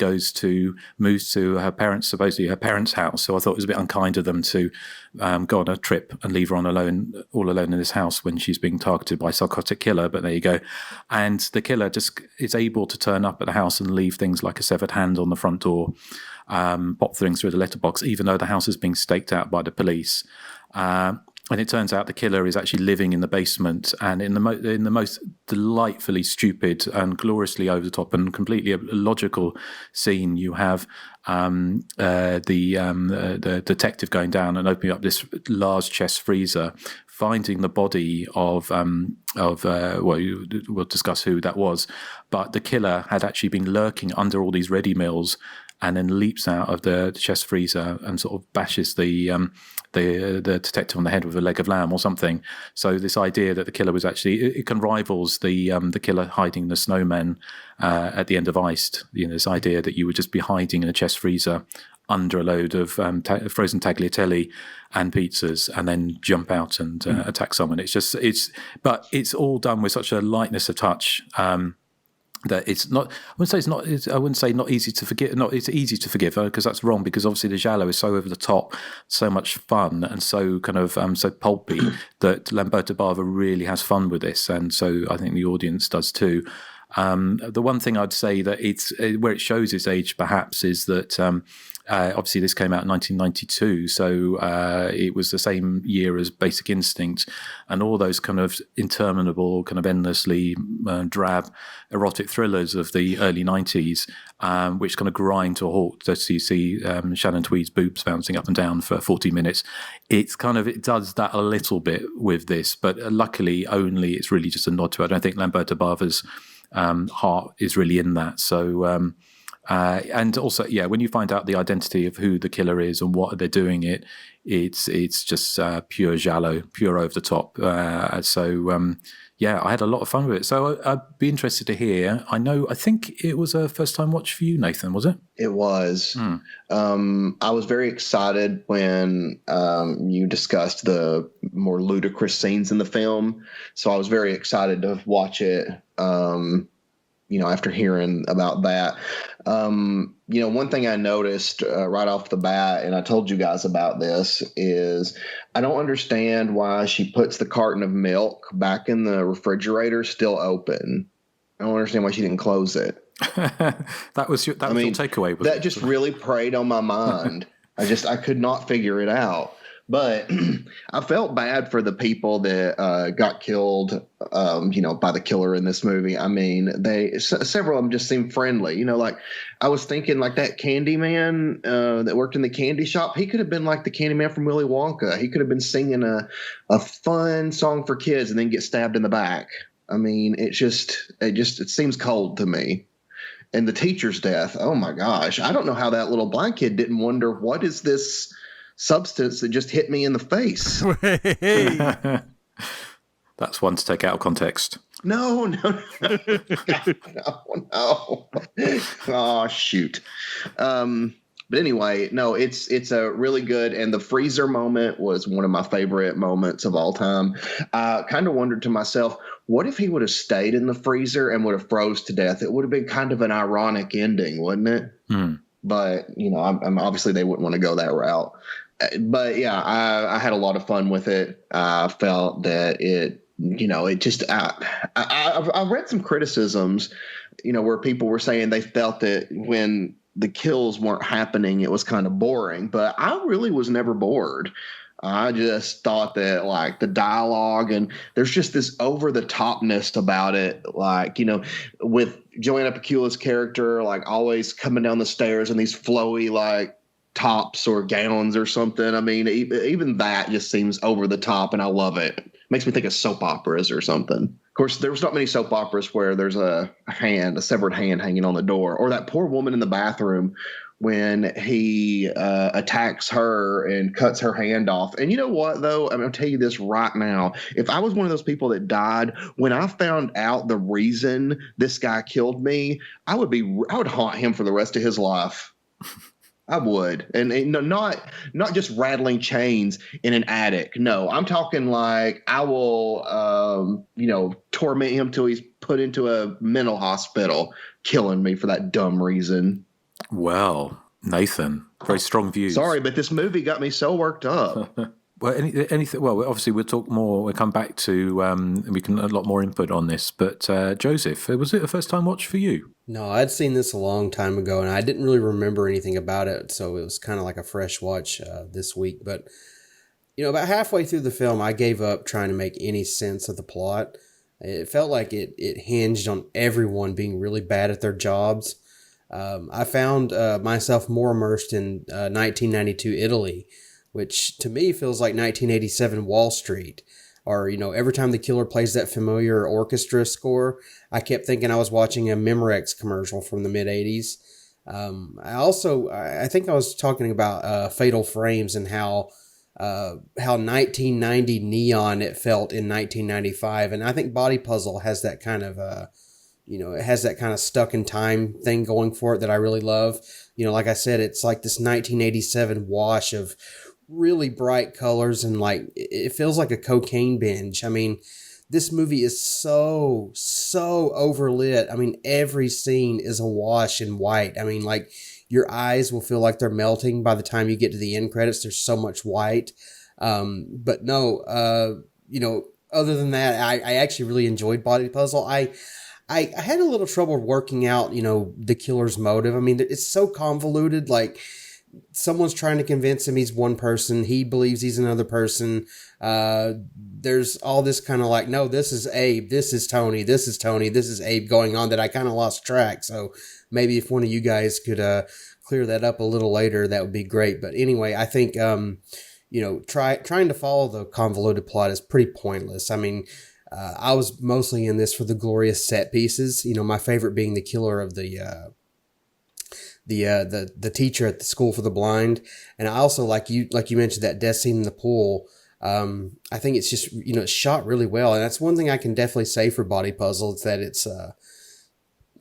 moves to her parents' house. So I thought it was a bit unkind of them to go on a trip and leave her all alone in this house when she's being targeted by a psychotic killer. But there you go. And the killer just is able to turn up at the house and leave things like a severed hand on the front door, pop things through the letterbox, even though the house is being staked out by the police. And it turns out the killer is actually living in the basement, and in the most delightfully stupid and gloriously over the top and completely illogical scene, you have the detective going down and opening up this large chest freezer, finding the body of we'll discuss who that was, but the killer had actually been lurking under all these ready meals, and then leaps out of the chest freezer and sort of bashes the detective on the head with a leg of lamb or something. So this idea that the killer was actually, it can rivals the killer hiding the snowman at the end of Iced. This idea that you would just be hiding in a chest freezer under a load of frozen tagliatelle and pizzas, and then jump out and attack someone. But it's all done with such a lightness of touch. That it's not. I wouldn't say not easy to forgive. Not it's easy to forgive her, because that's wrong. Because obviously the giallo is so over the top, so much fun, and so kind of so pulpy that Lamberto Bava really has fun with this, and so I think the audience does too. The one thing I'd say that it's where it shows its age perhaps is that obviously this came out in 1992, so it was the same year as Basic Instinct, and all those kind of interminable, kind of endlessly drab erotic thrillers of the early 90s, which kind of grind to a halt as you see Shannon Tweed's boobs bouncing up and down for 40 minutes. It does that a little bit with this, but luckily only it's really just a nod to it. I don't think Lamberto Bava's heart is really in that. So and also, yeah, when you find out the identity of who the killer is and what they're doing it's just pure giallo, pure over the top. Yeah, I had a lot of fun with it. So I'd be interested to hear. I think it was a first time watch for you, Nathan, was it? It was. I was very excited when you discussed the more ludicrous scenes in the film. So I was very excited to watch it, after hearing about that. One thing I noticed right off the bat, and I told you guys about this, is I don't understand why she puts the carton of milk back in the refrigerator still open. I don't understand why she didn't close it. That was your takeaway. That just really preyed on my mind. I could not figure it out. But I felt bad for the people that got killed, by the killer in this movie. I mean, several of them just seemed friendly. Like I was thinking, like that candy man that worked in the candy shop. He could have been like the candy man from Willy Wonka. He could have been singing a fun song for kids and then get stabbed in the back. I mean, it seems cold to me. And the teacher's death. Oh my gosh, I don't know how that little black kid didn't wonder, what is this substance that just hit me in the face? That's one to take out of context. No. Oh, shoot. But anyway, no, it's a really good, and the freezer moment was one of my favorite moments of all time. I kind of wondered to myself, what if he would have stayed in the freezer and would have froze to death? It would have been kind of an ironic ending, wouldn't it? But, I'm obviously they wouldn't want to go that route. But yeah, I had a lot of fun with it. I felt that it just, I read some criticisms, where people were saying they felt that when the kills weren't happening, it was kind of boring, but I really was never bored. I just thought that, like, the dialogue, and there's just this over the topness about it. Like, with Joanna Pacula's character, like always coming down the stairs in these flowy, like, tops or gowns or something. I mean, even that just seems over the top, and I love it. Makes me think of soap operas or something. Of course, there's not many soap operas where there's a severed hand hanging on the door, or that poor woman in the bathroom when he attacks her and cuts her hand off. And you know what, though? I'm going to tell you this right now. If I was one of those people that died, when I found out the reason this guy killed me, I would haunt him for the rest of his life. I would. And not just rattling chains in an attic. No, I'm talking like I will, torment him till he's put into a mental hospital, killing me for that dumb reason. Well, Nathan, very strong views. Sorry, but this movie got me so worked up. Well, anything. Well, obviously we'll talk more. We'll come back to. We can a lot more input on this. But Joseph, was it a first time watch for you? No, I'd seen this a long time ago, and I didn't really remember anything about it, so it was kind of like a fresh watch this week. But about halfway through the film, I gave up trying to make any sense of the plot. It felt like it hinged on everyone being really bad at their jobs. I found myself more immersed in 1992 Italy, which to me feels like 1987 Wall Street. Or, every time the killer plays that familiar orchestra score, I kept thinking I was watching a Memorex commercial from the mid-'80s. I think I was talking about Fatal Frames and how 1990 neon it felt in 1995. And I think Body Puzzle has that kind of, it has that kind of stuck in time thing going for it that I really love. Like I said, it's like this 1987 wash of really bright colors, and like it feels like a cocaine binge. I mean, this movie is so overlit. I mean, every scene is a wash in white. I mean, like your eyes will feel like they're melting by the time you get to the end credits. There's so much white. But no, other than that, I actually really enjoyed Body Puzzle. I had a little trouble working out, the killer's motive. I mean, it's so convoluted. Like, someone's trying to convince him he's one person. He believes he's another person. There's all this kind of like, no, this is Abe. This is Tony. This is Tony. This is Abe going on that I kind of lost track. So maybe if one of you guys could clear that up a little later, that would be great. But anyway, I think, trying to follow the convoluted plot is pretty pointless. I mean, I was mostly in this for the glorious set pieces. My favorite being the killer of the teacher at the school for the blind. And I also, like you mentioned, that death scene in the pool. I think it's just, it's shot really well. And that's one thing I can definitely say for Body Puzzle. It's that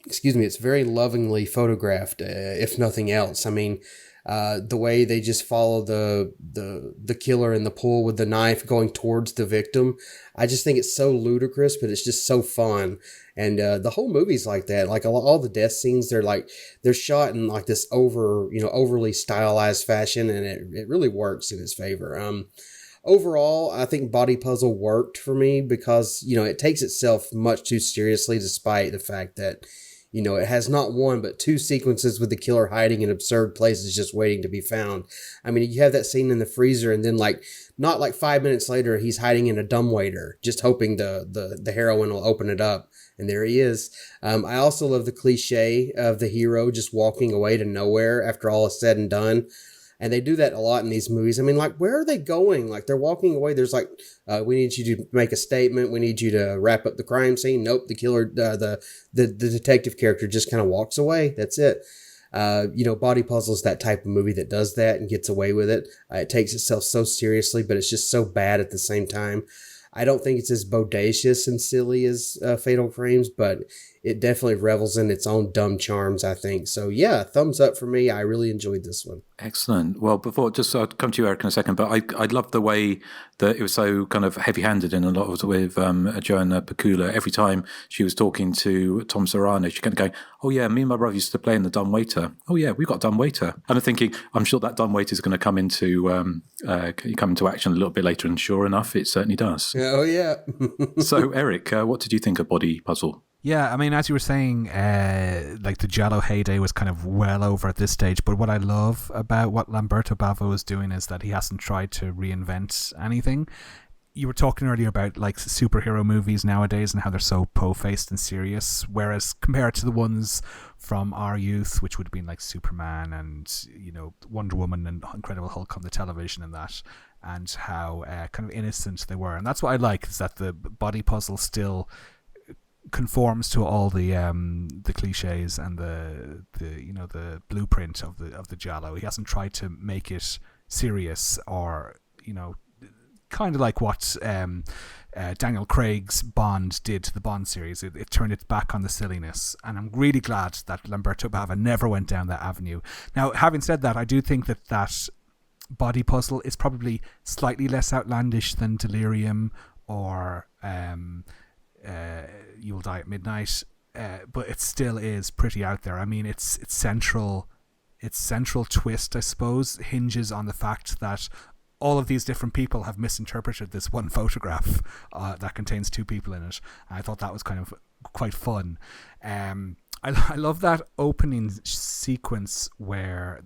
it's very lovingly photographed, if nothing else. I mean, the way they just follow the killer in the pool with the knife going towards the victim. I just think it's so ludicrous, but it's just so fun. And the whole movie's like that. Like all the death scenes, they're shot in like this overly stylized fashion, and it really works in its favor. Overall, I think Body Puzzle worked for me because, it takes itself much too seriously, despite the fact that, it has not one, but two sequences with the killer hiding in absurd places just waiting to be found. I mean, you have that scene in the freezer, and then not 5 minutes later, he's hiding in a dumbwaiter, just hoping the heroine will open it up. And there he is. I also love the cliche of the hero just walking away to nowhere after all is said and done. And they do that a lot in these movies. I mean, where are they going? They're walking away. There's we need you to make a statement. We need you to wrap up the crime scene. Nope. The killer, the detective character just kind of walks away. That's it. Body Puzzle is that type of movie that does that and gets away with it. It takes itself so seriously, but it's just so bad at the same time. I don't think it's as bodacious and silly as Fatal Frames, but it definitely revels in its own dumb charms, I think. So yeah, thumbs up for me. I really enjoyed this one. Excellent. Well, I'll come to you, Eric, in a second, but I love the way that it was so kind of heavy-handed in a lot of with Joanna Pacula. Every time she was talking to Tom Serrano, she kept going, oh yeah, me and my brother used to play in the dumbwaiter. Oh yeah, we got dumbwaiter. And I'm thinking, I'm sure that dumbwaiter is going to come into action a little bit later, and sure enough, it certainly does. Oh yeah. So Eric, what did you think of Body Puzzle? Yeah, I mean, as you were saying, the Giallo heyday was kind of well over at this stage. But what I love about what Lamberto Bava is doing is that he hasn't tried to reinvent anything. You were talking earlier about superhero movies nowadays and how they're so po-faced and serious, whereas compared to the ones from our youth, which would have been like Superman and Wonder Woman and Incredible Hulk on the television and that, and how kind of innocent they were. And that's what I like, is that the Body Puzzle still conforms to all the cliches and the blueprint of the Giallo. He hasn't tried to make it serious or kind of like what Daniel Craig's Bond did to the Bond series. It turned it back on the silliness, and I'm really glad that Lamberto Bava never went down that avenue. Now, having said that, I do think that Body Puzzle is probably slightly less outlandish than Delirium or You'll Die at Midnight, but it still is pretty out there. I mean, its central twist, I suppose, hinges on the fact that all of these different people have misinterpreted this one photograph that contains two people in it. I thought that was kind of quite fun. I love that opening sequence where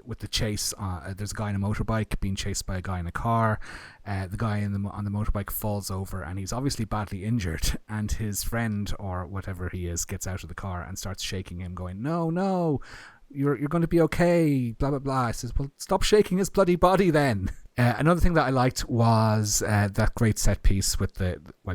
with the chase, there's a guy in a motorbike being chased by a guy in a car. The guy on the motorbike falls over and he's obviously badly injured, and his friend, or whatever he is, gets out of the car and starts shaking him, going, no, you're going to be okay, blah, blah, blah. I says, well, stop shaking his bloody body then. Another thing that I liked was that great set piece with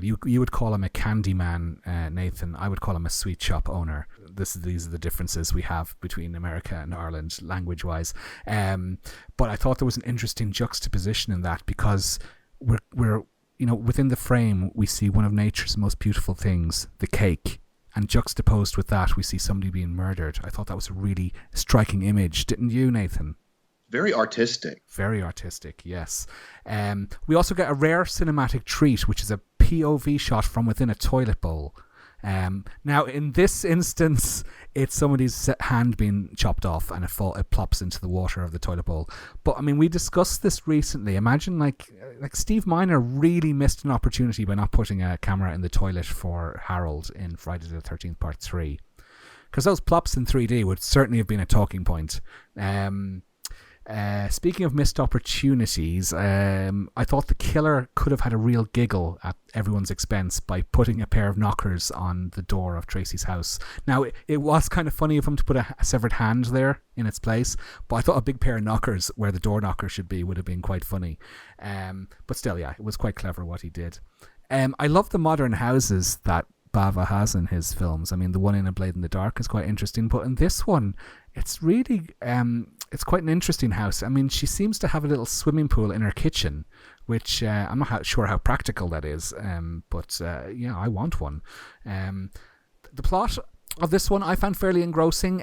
you would call him a candy man, Nathan. I would call him a sweet shop owner. These are the differences we have between America and Ireland language-wise. But I thought there was an interesting juxtaposition in that, because we're within the frame we see one of nature's most beautiful things, the cake. And juxtaposed with that, we see somebody being murdered. I thought that was a really striking image, didn't you, Nathan? Very artistic. Very artistic, yes. We also get a rare cinematic treat, which is a POV shot from within a toilet bowl. Now, in this instance, it's somebody's hand being chopped off and it plops into the water of the toilet bowl. But I mean, we discussed this recently. Imagine like Steve Miner really missed an opportunity by not putting a camera in the toilet for Harold in Friday the 13th Part 3. Because those plops in 3D would certainly have been a talking point. Speaking of missed opportunities, I thought the killer could have had a real giggle at everyone's expense by putting a pair of knockers on the door of Tracy's house. Now, it was kind of funny of him to put a severed hand there in its place, but I thought a big pair of knockers where the door knocker should be would have been quite funny. But still, yeah, it was quite clever what he did. I love the modern houses that Bava has in his films. I mean, the one in A Blade in the Dark is quite interesting, but in this one, it's really it's quite an interesting house. I mean, she seems to have a little swimming pool in her kitchen, which I'm not sure how practical that is, but yeah, I want one. The plot of this one I found fairly engrossing.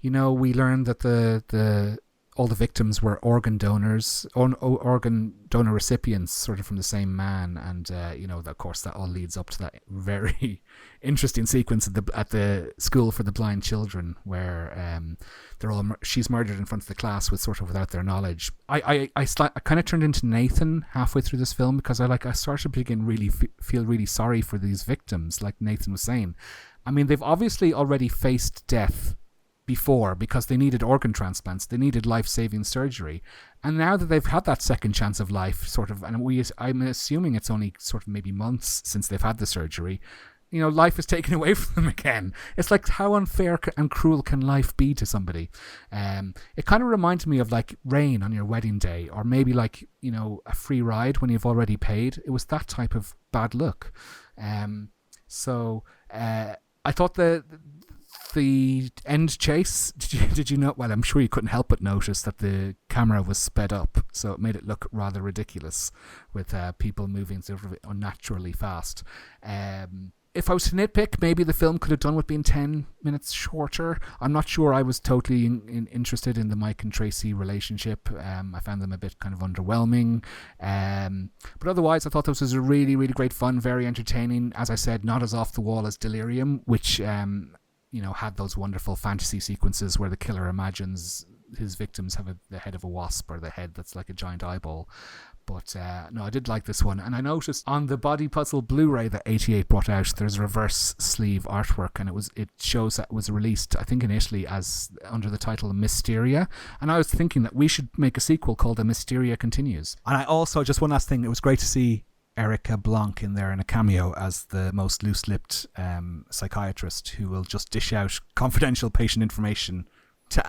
You know, we learned that all the victims were organ donors, organ donor recipients, sort of from the same man, and you know, of course, that all leads up to that very interesting sequence at the school for the blind children, where she's murdered in front of the class without their knowledge. I kind of turned into Nathan halfway through this film because I started to begin really feel really sorry for these victims, like Nathan was saying. I mean, they've obviously already faced death before because they needed organ transplants, they needed life-saving surgery, and now that they've had that second chance of life, and I'm assuming it's only sort of maybe months since they've had the surgery, you know, life is taken away from them again. It's like, how unfair and cruel can life be to somebody? It kind of reminded me of like rain on your wedding day, or maybe like, you know, a free ride when you've already paid. It was that type of bad luck. So I thought the end chase, did you know? Well, I'm sure you couldn't help but notice that the camera was sped up, so it made it look rather ridiculous with people moving sort of unnaturally fast. If I was to nitpick, maybe the film could have done with being 10 minutes shorter. I'm not sure I was totally interested in the Mike and Tracy relationship. I found them a bit kind of underwhelming. But otherwise, I thought this was a really, really great fun, very entertaining. As I said, not as off the wall as Delirium, which you know, had those wonderful fantasy sequences where the killer imagines his victims have the head of a wasp or the head that's like a giant eyeball. But no, I did like this one. And I noticed on the Body Puzzle Blu-ray that 88 brought out, there's reverse sleeve artwork, and it shows that it was released, I think, in Italy as under the title Hysteria. And I was thinking that we should make a sequel called The Hysteria Continues. And I also, just one last thing, it was great to see Erica Blanc in there in a cameo as the most loose-lipped psychiatrist who will just dish out confidential patient information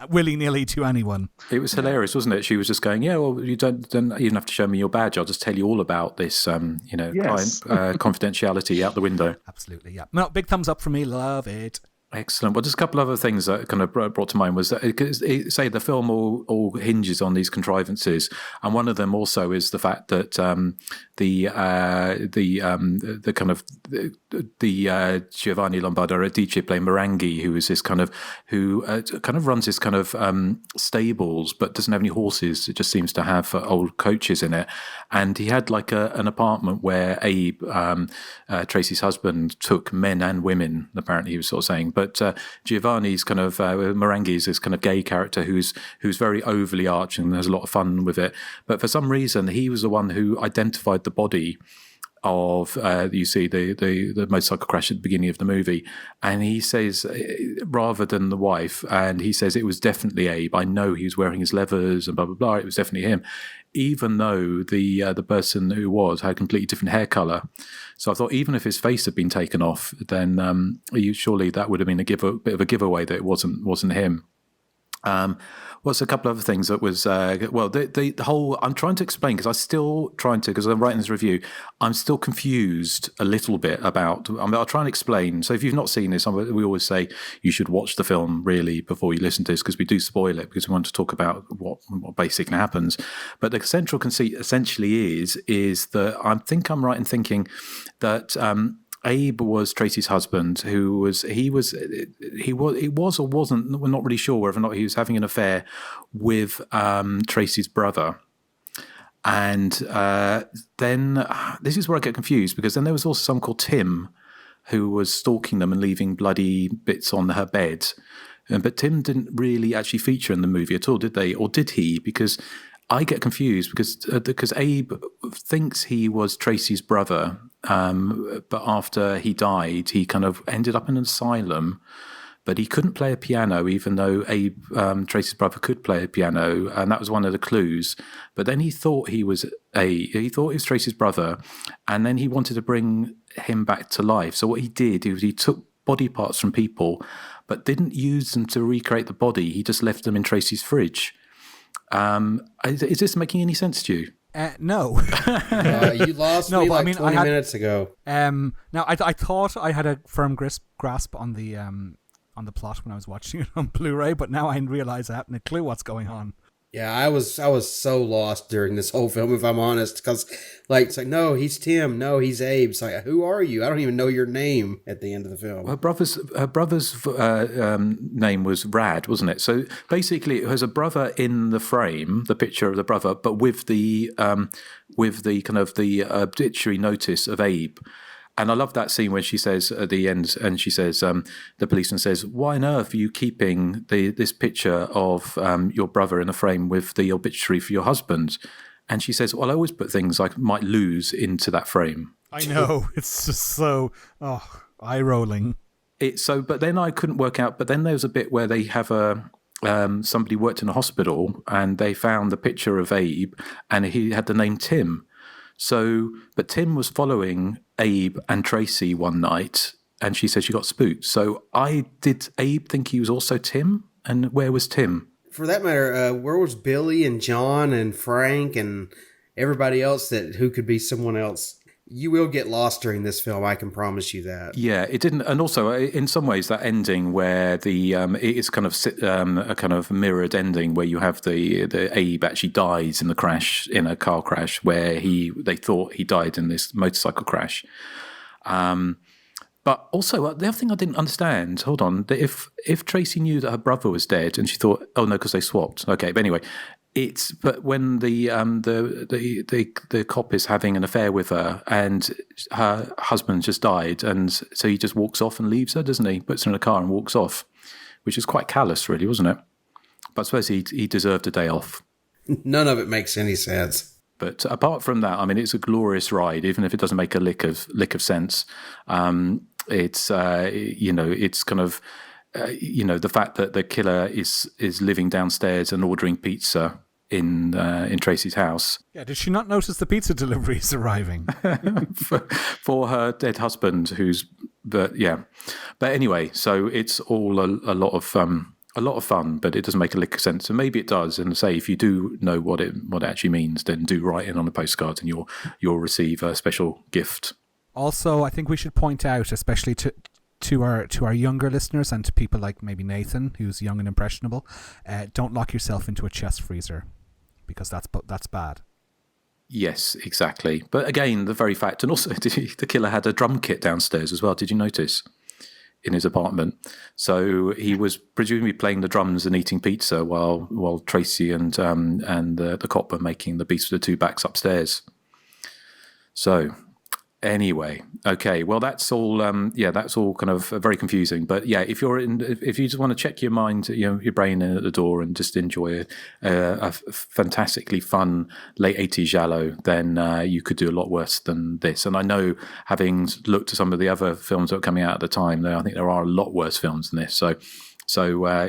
willy-nilly to anyone. It was hilarious, wasn't it? She was just going, yeah, well, you don't even have to show me your badge. I'll just tell you all about this, you know, yes. Client confidentiality out the window. Absolutely, yeah. No, big thumbs up for me. Love it. Excellent. Well, just a couple other things that kind of brought to mind was that, say, the film all hinges on these contrivances, and one of them also is the fact that the Giovanni Lombardo Radice playing Maranghi, who is this kind of runs this kind of stables, but doesn't have any horses. It just seems to have old coaches in it, and he had like an apartment where Abe, Tracy's husband, took men and women. Apparently, he was sort of saying. But Giovanni's kind of Maranghi's this kind of gay character who's very overly arching and has a lot of fun with it. But for some reason, he was the one who identified the body of you see the motorcycle crash at the beginning of the movie, and he says, rather than the wife, and he says it was definitely Abe. I know he was wearing his leathers and blah blah blah. It was definitely him, even though the person who had completely different hair color. So I thought, even if his face had been taken off, then surely that would have been a bit of a giveaway that it wasn't him. What's a couple of other things that was the whole, I'm trying to explain because I'm writing this review, I'm still confused a little bit about, I'll try and explain. So if you've not seen this, we always say you should watch the film really before you listen to this, because we do spoil it, because we want to talk about what basically happens. But the central conceit essentially is that I think I'm right in thinking that Abe was Tracy's husband, who was or wasn't, we're not really sure whether or not he was having an affair with Tracy's brother. And then this is where I get confused, because then there was also someone called Tim, who was stalking them and leaving bloody bits on her bed. But Tim didn't really actually feature in the movie at all, did they? Or did he? Because I get confused because Abe thinks he was Tracy's brother, but after he died, he kind of ended up in an asylum. But he couldn't play a piano, even though Abe, Tracy's brother, could play a piano, and that was one of the clues. But then he thought he was Tracy's brother, and then he wanted to bring him back to life. So what he did is he took body parts from people, but didn't use them to recreate the body. He just left them in Tracy's fridge. Is this making any sense to you? No. You lost me 20 minutes ago. Now, I thought I had a firm grasp on the plot when I was watching it on Blu-ray, but now I realize I haven't a clue what's going on. Yeah, I was so lost during this whole film, if I'm honest, because it's like, no, he's Tim, no, he's Abe. It's like, who are you? I don't even know your name at the end of the film. Her brother's name was Rad, wasn't it? So basically, it was a brother in the frame, the picture of the brother, but with the kind of the obituary notice of Abe. And I love that scene when she says at the end, and she says, the policeman says, "Why on earth are you keeping this picture of your brother in a frame with the obituary for your husband?" And she says, "Well, I always put things I might lose into that frame." I know. It's just so eye-rolling. But then I couldn't work out. But then there was a bit where they have somebody worked in a hospital, and they found the picture of Abe, and he had the name Tim. So, but Tim was following Abe and Tracy one night, and she said she got spooked. So did Abe think he was also Tim? And where was Tim? For that matter, where was Billy and John and Frank and everybody else who could be someone else? You will get lost during this film, I can promise you that. Yeah, it didn't, and also in some ways that ending where it is kind of a kind of mirrored ending where you have the Abe actually dies in a car crash where they thought he died in this motorcycle crash. But also the other thing I didn't understand. Hold on, that if Tracy knew that her brother was dead and she thought, oh no, because they swapped. Okay, but anyway. But when the cop is having an affair with her and her husband just died, and so he just walks off and leaves her, doesn't he? Puts her in a car and walks off, which is quite callous, really, wasn't it? But I suppose he deserved a day off. None of it makes any sense. But apart from that, I mean, it's a glorious ride, even if it doesn't make a lick of sense. It's kind of. The fact that the killer is living downstairs and ordering pizza in Tracy's house. Yeah, did she not notice the pizza deliveries arriving for her dead husband? But anyway, so it's all a lot of fun, but it doesn't make a lick of sense. And maybe it does. And say if you do know what it actually means, then do write in on a postcard, and you'll receive a special gift. Also, I think we should point out, especially to our younger listeners and to people like maybe Nathan, who's young and impressionable, don't lock yourself into a chest freezer, because that's bad. Yes, exactly. But again, the very fact, and also the killer had a drum kit downstairs as well. Did you notice? In his apartment, so he was presumably playing the drums and eating pizza while Tracy and the cop were making the Beast with the Two Backs upstairs. So. Anyway, okay. Well, that's all. That's all kind of very confusing. But yeah, if you just want to check your mind, your brain in at the door, and just enjoy a fantastically fun late 80s giallo, then you could do a lot worse than this. And I know, having looked at some of the other films that were coming out at the time, I think there are a lot worse films than this. So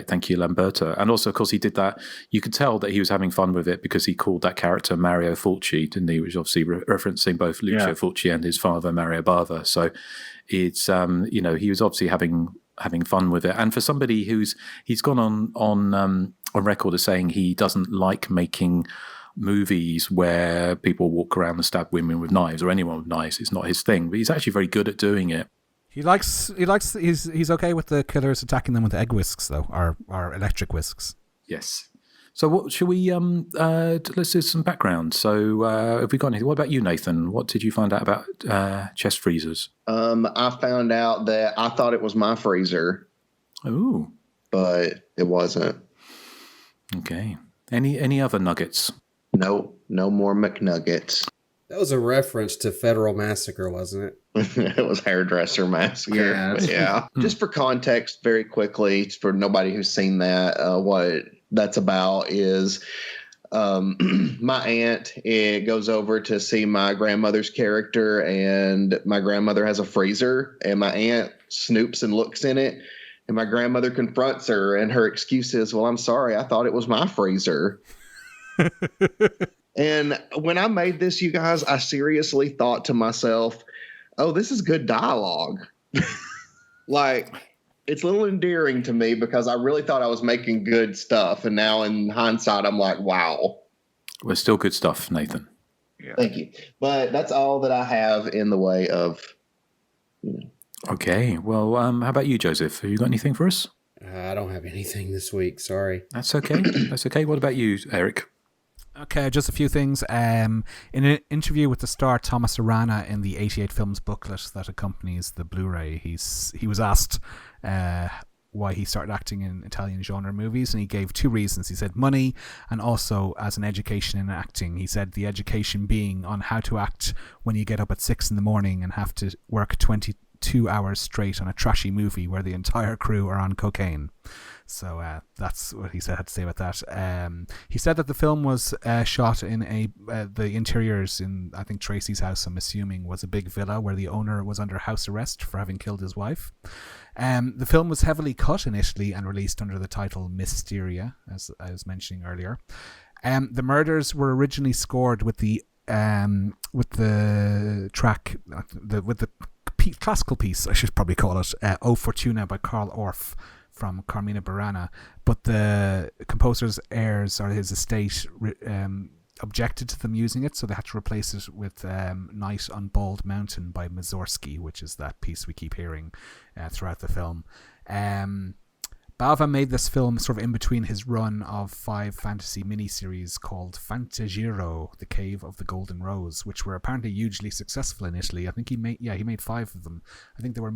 thank you, Lamberto. And also, of course, he did that. You could tell that he was having fun with it because he called that character Mario Fulci, didn't he? Which obviously referencing both Lucio Fulci and his father, Mario Bava. So it's, he was obviously having fun with it. And for somebody he's gone on record as saying he doesn't like making movies where people walk around and stab women with knives, or anyone with knives. It's not his thing, but he's actually very good at doing it. He's okay with the killers attacking them with egg whisks, though, or electric whisks. Yes. So what should we let's do some background. So have we got anything? What about you, Nathan? What did you find out about chest freezers? I found out that I thought it was my freezer. Ooh. But it wasn't. Okay. Any other nuggets? No more McNuggets. That was a reference to Federal Massacre, wasn't it? It was Hairdresser Massacre. Yeah. Just for context, very quickly, for nobody who's seen that, what that's about is my aunt goes over to see my grandmother's character, and my grandmother has a freezer, and my aunt snoops and looks in it, and my grandmother confronts her, and her excuse is, well, I'm sorry, I thought it was my freezer. And when I made this, you guys, I seriously thought to myself, oh, this is good dialogue. Like, it's a little endearing to me because I really thought I was making good stuff. And now in hindsight, I'm like, wow. Well, still good stuff, Nathan. Yeah. Thank you. But that's all that I have in the way of, Okay. Well, how about you, Joseph? Have you got anything for us? I don't have anything this week. Sorry. That's okay. That's okay. What about you, Erik? Okay, just a few things. In an interview with the star Thomas Arana in the 88 Films booklet that accompanies the Blu-ray, he was asked why he started acting in Italian genre movies, and he gave two reasons. He said money, and also as an education in acting. He said the education being on how to act when you get up at 6 a.m. and have to work 22 hours straight on a trashy movie where the entire crew are on cocaine. So that's what he had to say about that. He said that the film was shot in the interiors in, I think, Tracy's house, I'm assuming, was a big villa where the owner was under house arrest for having killed his wife. The film was heavily cut in Italy and released under the title Hysteria, as I was mentioning earlier. The murders were originally scored with the track, with the classical piece, I should probably call it, O Fortuna by Carl Orff from Carmina Burana, but the composer's heirs or his estate objected to them using it, so they had to replace it with Night on Bald Mountain by Mussorgsky, which is that piece we keep hearing throughout the film. Bava made this film sort of in between his run of 5 fantasy miniseries called Fantagiro, The Cave of the Golden Rose, which were apparently hugely successful in Italy. I think he made 5 of them. I think they were,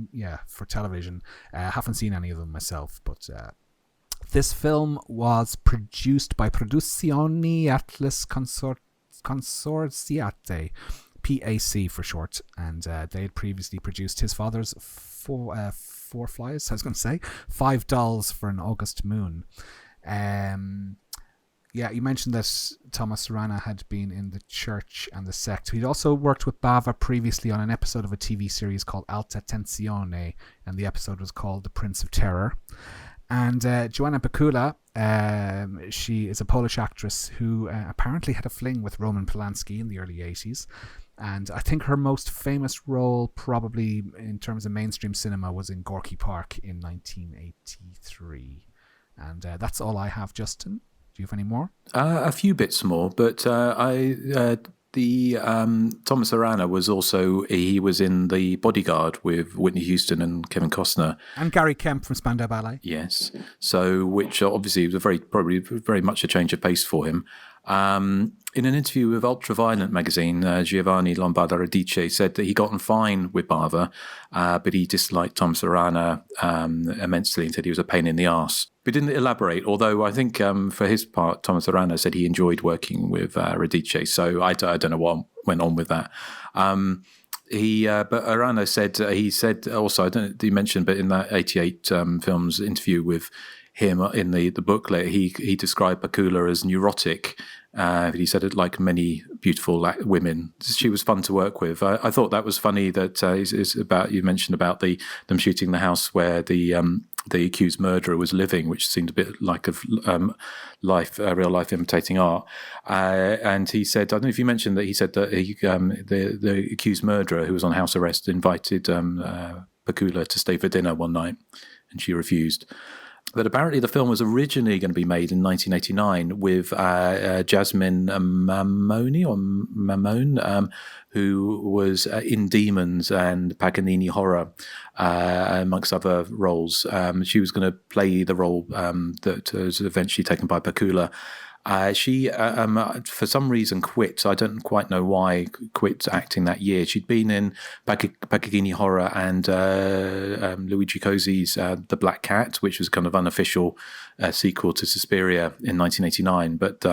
for television. Haven't seen any of them myself, but this film was produced by Produzioni Atlas Consorziate, PAC for short, and they had previously produced his father's Four Flies, I was going to say 5 Dolls for an August Moon. You mentioned that Thomas Arana had been in The Church and the Sect. He'd also worked with Bava previously on an episode of a TV series called Alta Tensione, and the episode was called The Prince of Terror. And Joanna Bakula, she is a Polish actress who apparently had a fling with Roman Polanski in the early 80s. And I think her most famous role, probably in terms of mainstream cinema, was in Gorky Park in 1983. And that's all I have, Justin. Do you have any more? A few bits more, but Thomas Arana was he was in The Bodyguard with Whitney Houston and Kevin Costner. And Gary Kemp from Spandau Ballet. Yes. So, which obviously was probably very much a change of pace for him. In an interview with Ultraviolent magazine, Giovanni Lombardo Radice said that he got on fine with Bava, but he disliked Thomas Arana immensely and said he was a pain in the arse. But didn't elaborate, although I think for his part, Thomas Arana said he enjoyed working with Radice, so I don't know what went on with that. But Arana said, he said also, I don't know if you mentioned, but in that 88 Films interview with him in the booklet, he described Bakula as neurotic. He said it like many beautiful women. She was fun to work with. I thought that was funny that is about, you mentioned about them shooting the house where the accused murderer was living, which seemed a bit like real life imitating art. And he said, I don't know if you mentioned that he said that the accused murderer who was on house arrest invited Bakula to stay for dinner one night, and she refused. But apparently the film was originally going to be made in 1989 with Jasmine Mamone, who was in Demons and Paganini Horror, amongst other roles. She was going to play the role that was eventually taken by Bakula. She, for some reason, quit. I don't quite know why. Quit acting that year. She'd been in Pagani Horror and Luigi Cozzi's The Black Cat, which was kind of unofficial sequel to Suspiria in 1989. But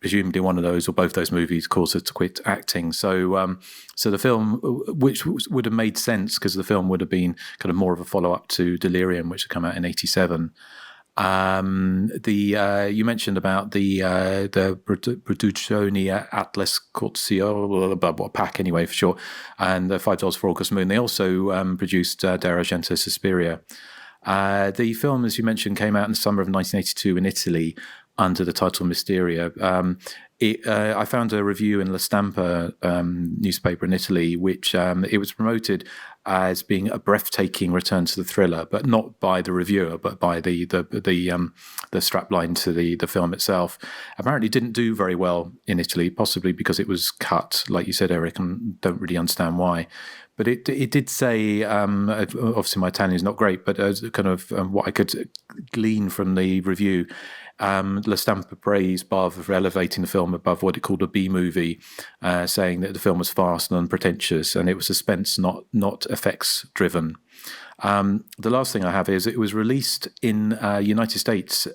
presumably one of those or both those movies caused her to quit acting. So the film, which would have made sense because the film would have been kind of more of a follow-up to Delirium, which had come out in 1987. You mentioned about the Produzioni Atlas Corteo, PAC anyway for short, and the $5 for August Moon. They also produced Dario Argento's Suspiria. The film, as you mentioned, came out in the summer of 1982 in Italy under the title Hysteria. I found a review in La Stampa newspaper in Italy, which it was promoted as being a breathtaking return to the thriller, but not by the reviewer, but by the strapline to the film itself. Apparently didn't do very well in Italy, possibly because it was cut, like you said, Erik, and don't really understand why. But it did say, obviously my Italian is not great, but as kind of what I could glean from the review, La Stampa praised Bava for elevating the film above what it called a B movie, saying that the film was fast and unpretentious, and it was suspense, not effects driven. The last thing I have is it was released in United States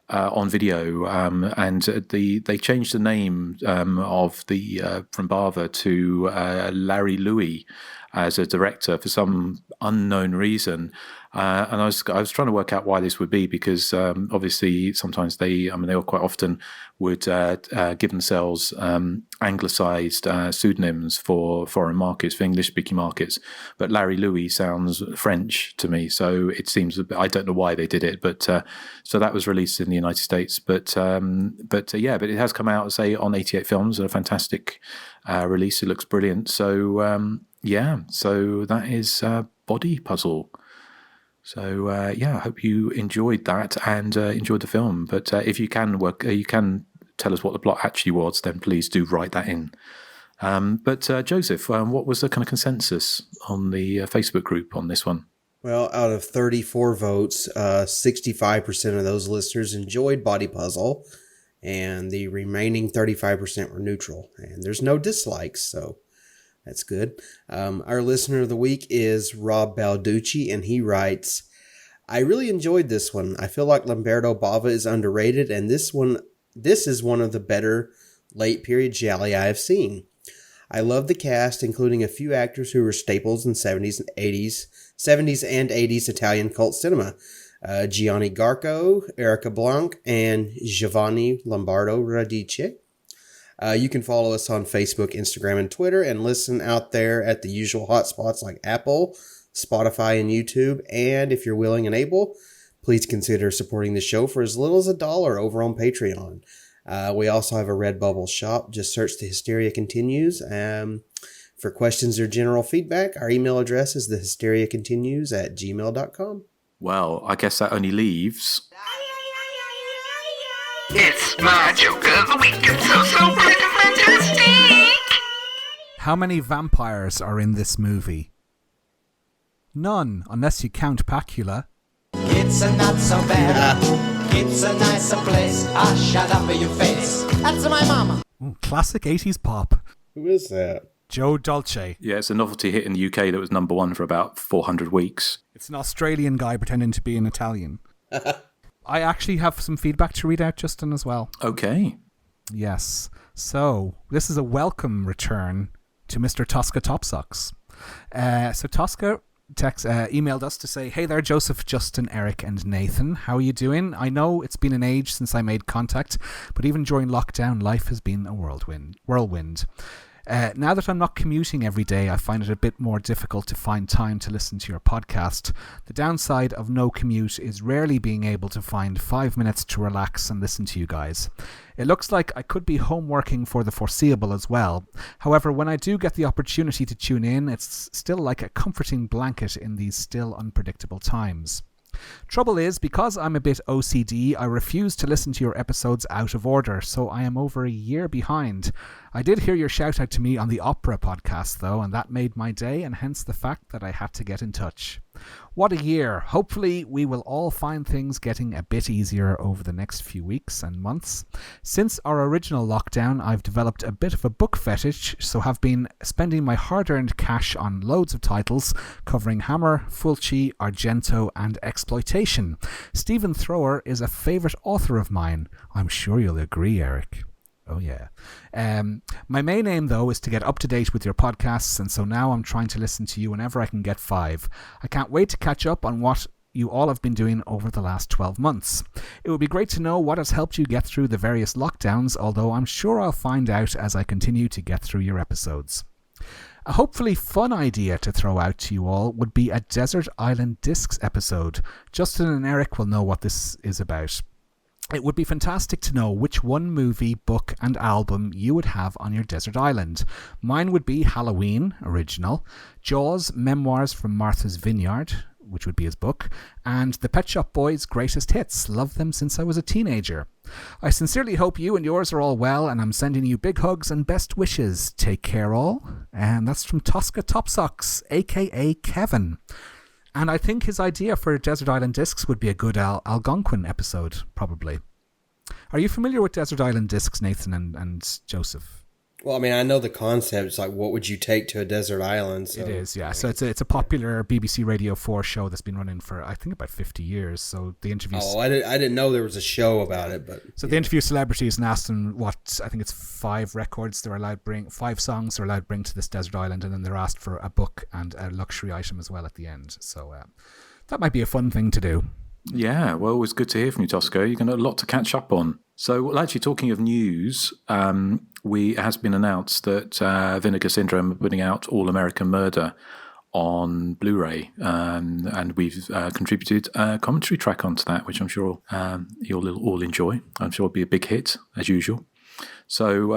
on video, and they changed the name of from Bava to Larry Louis as a director for some unknown reason. And I was trying to work out why this would be, because obviously sometimes they all quite often would give themselves anglicized pseudonyms for foreign markets, for English-speaking markets. But Larry Louis sounds French to me, so it seems a bit, I don't know why they did it, but so that was released in the United States. But it has come out, say, on 88 Films, a fantastic release. It looks brilliant. So so that is Body Puzzle. So I hope you enjoyed that and enjoyed the film. But if you can tell us what the plot actually was, then please do write that in. But Joseph, what was the kind of consensus on the Facebook group on this one? Well, out of 34 votes, 65% of those listeners enjoyed Body Puzzle, and the remaining 35% were neutral. And there's no dislikes, so that's good. Our listener of the week is Rob Balducci, and he writes, I really enjoyed this one. I feel like Lamberto Bava is underrated, and this is one of the better late period gialli I have seen. I love the cast, including a few actors who were staples in 70s and 80s Italian cult cinema. Gianni Garco, Erica Blanc, and Giovanni Lombardo Radice. You can follow us on Facebook, Instagram, and Twitter, and listen out there at the usual hotspots like Apple, Spotify, and YouTube. And if you're willing and able, please consider supporting the show for as little as $1 over on Patreon. We also have a Redbubble shop. Just search The Hysteria Continues. For questions or general feedback, our email address is thehysteriacontinues@gmail.com. Well, I guess that only leaves... It's my joke of the week. It's so bright and fantastic. How many vampires are in this movie? None, unless you count Pacula. It's a not so bad. It's a nicer place. Ah, shut up in your face. That's my mama. Ooh, classic 80s pop. Who is that? Joe Dolce. Yeah, it's a novelty hit in the UK that was number one for about 400 weeks. It's an Australian guy pretending to be an Italian. I actually have some feedback to read out, Justin, as well. Okay. Yes. So, this is a welcome return to Mr. Tosca Topsocks. So Tosca emailed us to say, hey there, Joseph, Justin, Erik, and Nathan. How are you doing? I know it's been an age since I made contact, but even during lockdown, life has been a whirlwind. Now that I'm not commuting every day, I find it a bit more difficult to find time to listen to your podcast. The downside of no commute is rarely being able to find 5 minutes to relax and listen to you guys. It looks like I could be home working for the foreseeable as well. However, when I do get the opportunity to tune in, it's still like a comforting blanket in these still unpredictable times. Trouble is, because I'm a bit OCD, I refuse to listen to your episodes out of order, so I am over a year behind. I did hear your shout out to me on the Opera podcast though, and that made my day, and hence the fact that I had to get in touch. What a year. Hopefully we will all find things getting a bit easier over the next few weeks and months. Since our original lockdown, I've developed a bit of a book fetish, so have been spending my hard-earned cash on loads of titles covering Hammer, Fulci, Argento and exploitation. Stephen Thrower is a favourite author of mine. I'm sure you'll agree, Erik. Oh, yeah. My main aim, though, is to get up to date with your podcasts, and so now I'm trying to listen to you whenever I can get 5. I can't wait to catch up on what you all have been doing over the last 12 months. It would be great to know what has helped you get through the various lockdowns, although I'm sure I'll find out as I continue to get through your episodes. A hopefully fun idea to throw out to you all would be a Desert Island Discs episode. Justin and Erik will know what this is about. It would be fantastic to know which one movie, book and album you would have on your desert island. Mine would be Halloween, original, Jaws, Memoirs from Martha's Vineyard, which would be his book, and the Pet Shop Boys' greatest hits. Loved them since I was a teenager. I sincerely hope you and yours are all well, and I'm sending you big hugs and best wishes. Take care all. And that's from Tosca Topsocks, aka Kevin. And I think his idea for Desert Island Discs would be a good Algonquin episode, probably. Are you familiar with Desert Island Discs, Nathan and Joseph? Well, I mean, I know the concept. It's like, what would you take to a desert island? So, it is, yeah. So it's a popular BBC Radio 4 show that's been running for, I think, about 50 years. So the interviews... Oh, I didn't know there was a show about it, but... So they interview celebrities and ask them what, I think it's 5 records they're allowed to bring, 5 songs they're allowed to bring to this desert island, and then they're asked for a book and a luxury item as well at the end. So that might be a fun thing to do. Yeah, well, it was good to hear from you, Tosco. You've got a lot to catch up on. So, well, actually, talking of news, it has been announced that Vinegar Syndrome are putting out All American Murder on Blu-ray, and we've contributed a commentary track onto that, which I'm sure you'll all enjoy. I'm sure it'll be a big hit, as usual. So,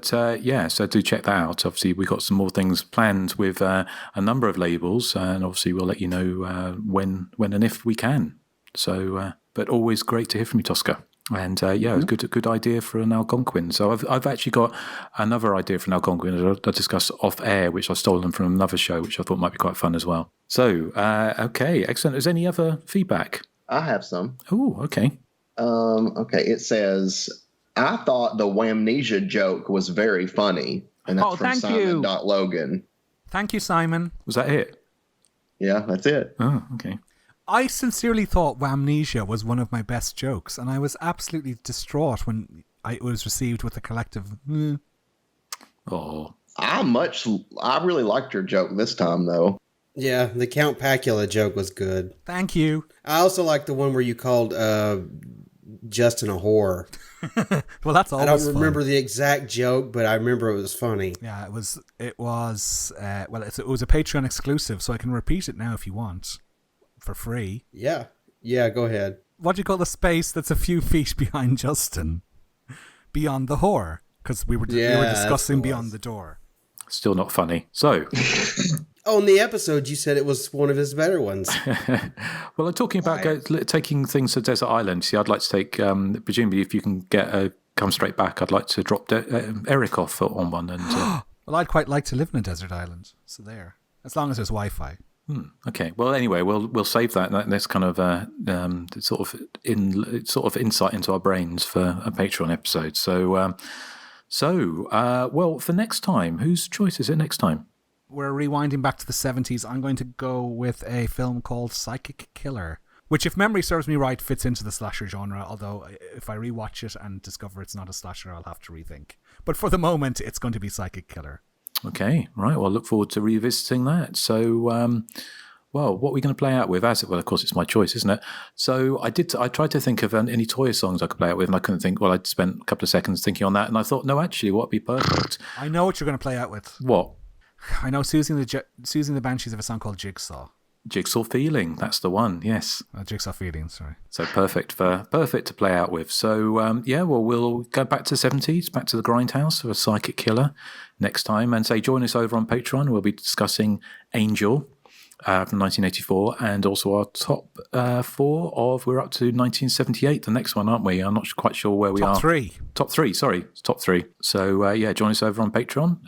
so do check that out. Obviously, we've got some more things planned with a number of labels, and obviously we'll let you know when and if we can. So, but always great to hear from you, Tosca. And it was a good idea for an Algonquin. So I've actually got another idea for an Algonquin that I'll discuss off air, which I've stolen from another show, which I thought might be quite fun as well. So, okay, excellent. Is there any other feedback? I have some. Oh, okay. Okay, it says, I thought the Whamnesia joke was very funny. And that's from Simon.Logan. Thank you, Simon. Was that it? Yeah, that's it. Oh, okay. I sincerely thought Whamnesia was one of my best jokes, and I was absolutely distraught when it was received with a collective. Oh, I really liked your joke this time, though. Yeah, the Count Pacula joke was good. Thank you. I also like the one where you called Justin a whore. Well, that's always I don't remember the exact joke, but I remember it was funny. Yeah, it was. It was a Patreon exclusive, so I can repeat it now if you want. For free. Yeah, go ahead. What do you call the space that's a few feet behind Justin? Beyond the whore. Because we were discussing Beyond the Door. Still not funny. So... Oh, in the episode, you said it was one of his better ones. Well, I'm talking about taking things to Desert Island. See, I'd like to take... presumably, if you can come straight back, I'd like to drop Erik off on one. And well, I'd quite like to live in a desert island. So there. As long as there's Wi-Fi. Okay. Well, anyway, we'll save that. That's kind of sort of insight into our brains for a Patreon episode. So, well, for next time, whose choice is it next time? We're rewinding back to the 70s. I'm going to go with a film called Psychic Killer, which, if memory serves me right, fits into the slasher genre. Although, if I rewatch it and discover it's not a slasher, I'll have to rethink. But for the moment, it's going to be Psychic Killer. Okay, right. Well, I look forward to revisiting that. So, what are we going to play out with? Well, of course, it's my choice, isn't it? So I tried to think of any Toy songs I could play out with, and I couldn't think. Well, I'd spent a couple of seconds thinking on that, and I thought, no, actually, what would be perfect? I know what you're going to play out with. What? I know Susie and the Banshees have a song called Jigsaw. Jigsaw Feeling, that's the one, yes. Jigsaw Feeling, sorry. So perfect to play out with. So, we'll go back to the 70s, back to the Grindhouse of a Psychic Killer next time. And join us over on Patreon. We'll be discussing Angel from 1984 and also our top 4 of, we're up to 1978, the next one, aren't we? I'm not quite sure where we are. Top three, sorry. Top 3. So, join us over on Patreon.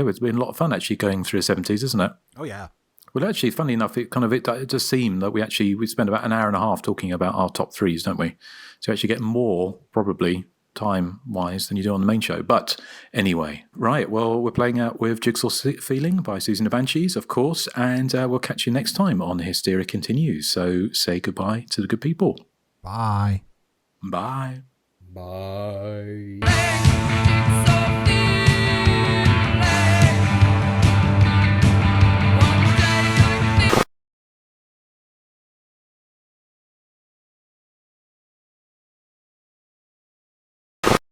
It's been a lot of fun actually going through the 70s, isn't it? Oh, yeah. Well, actually, funny enough, it does seem that we spend about an hour and a half talking about our top threes, don't we? So actually get more, probably, time-wise than you do on the main show. But anyway, right, well, we're playing out with Jigsaw Feeling by Susan the Banshees, of course, and we'll catch you next time on Hysteria Continues. So say goodbye to the good people. Bye. Bye. Bye.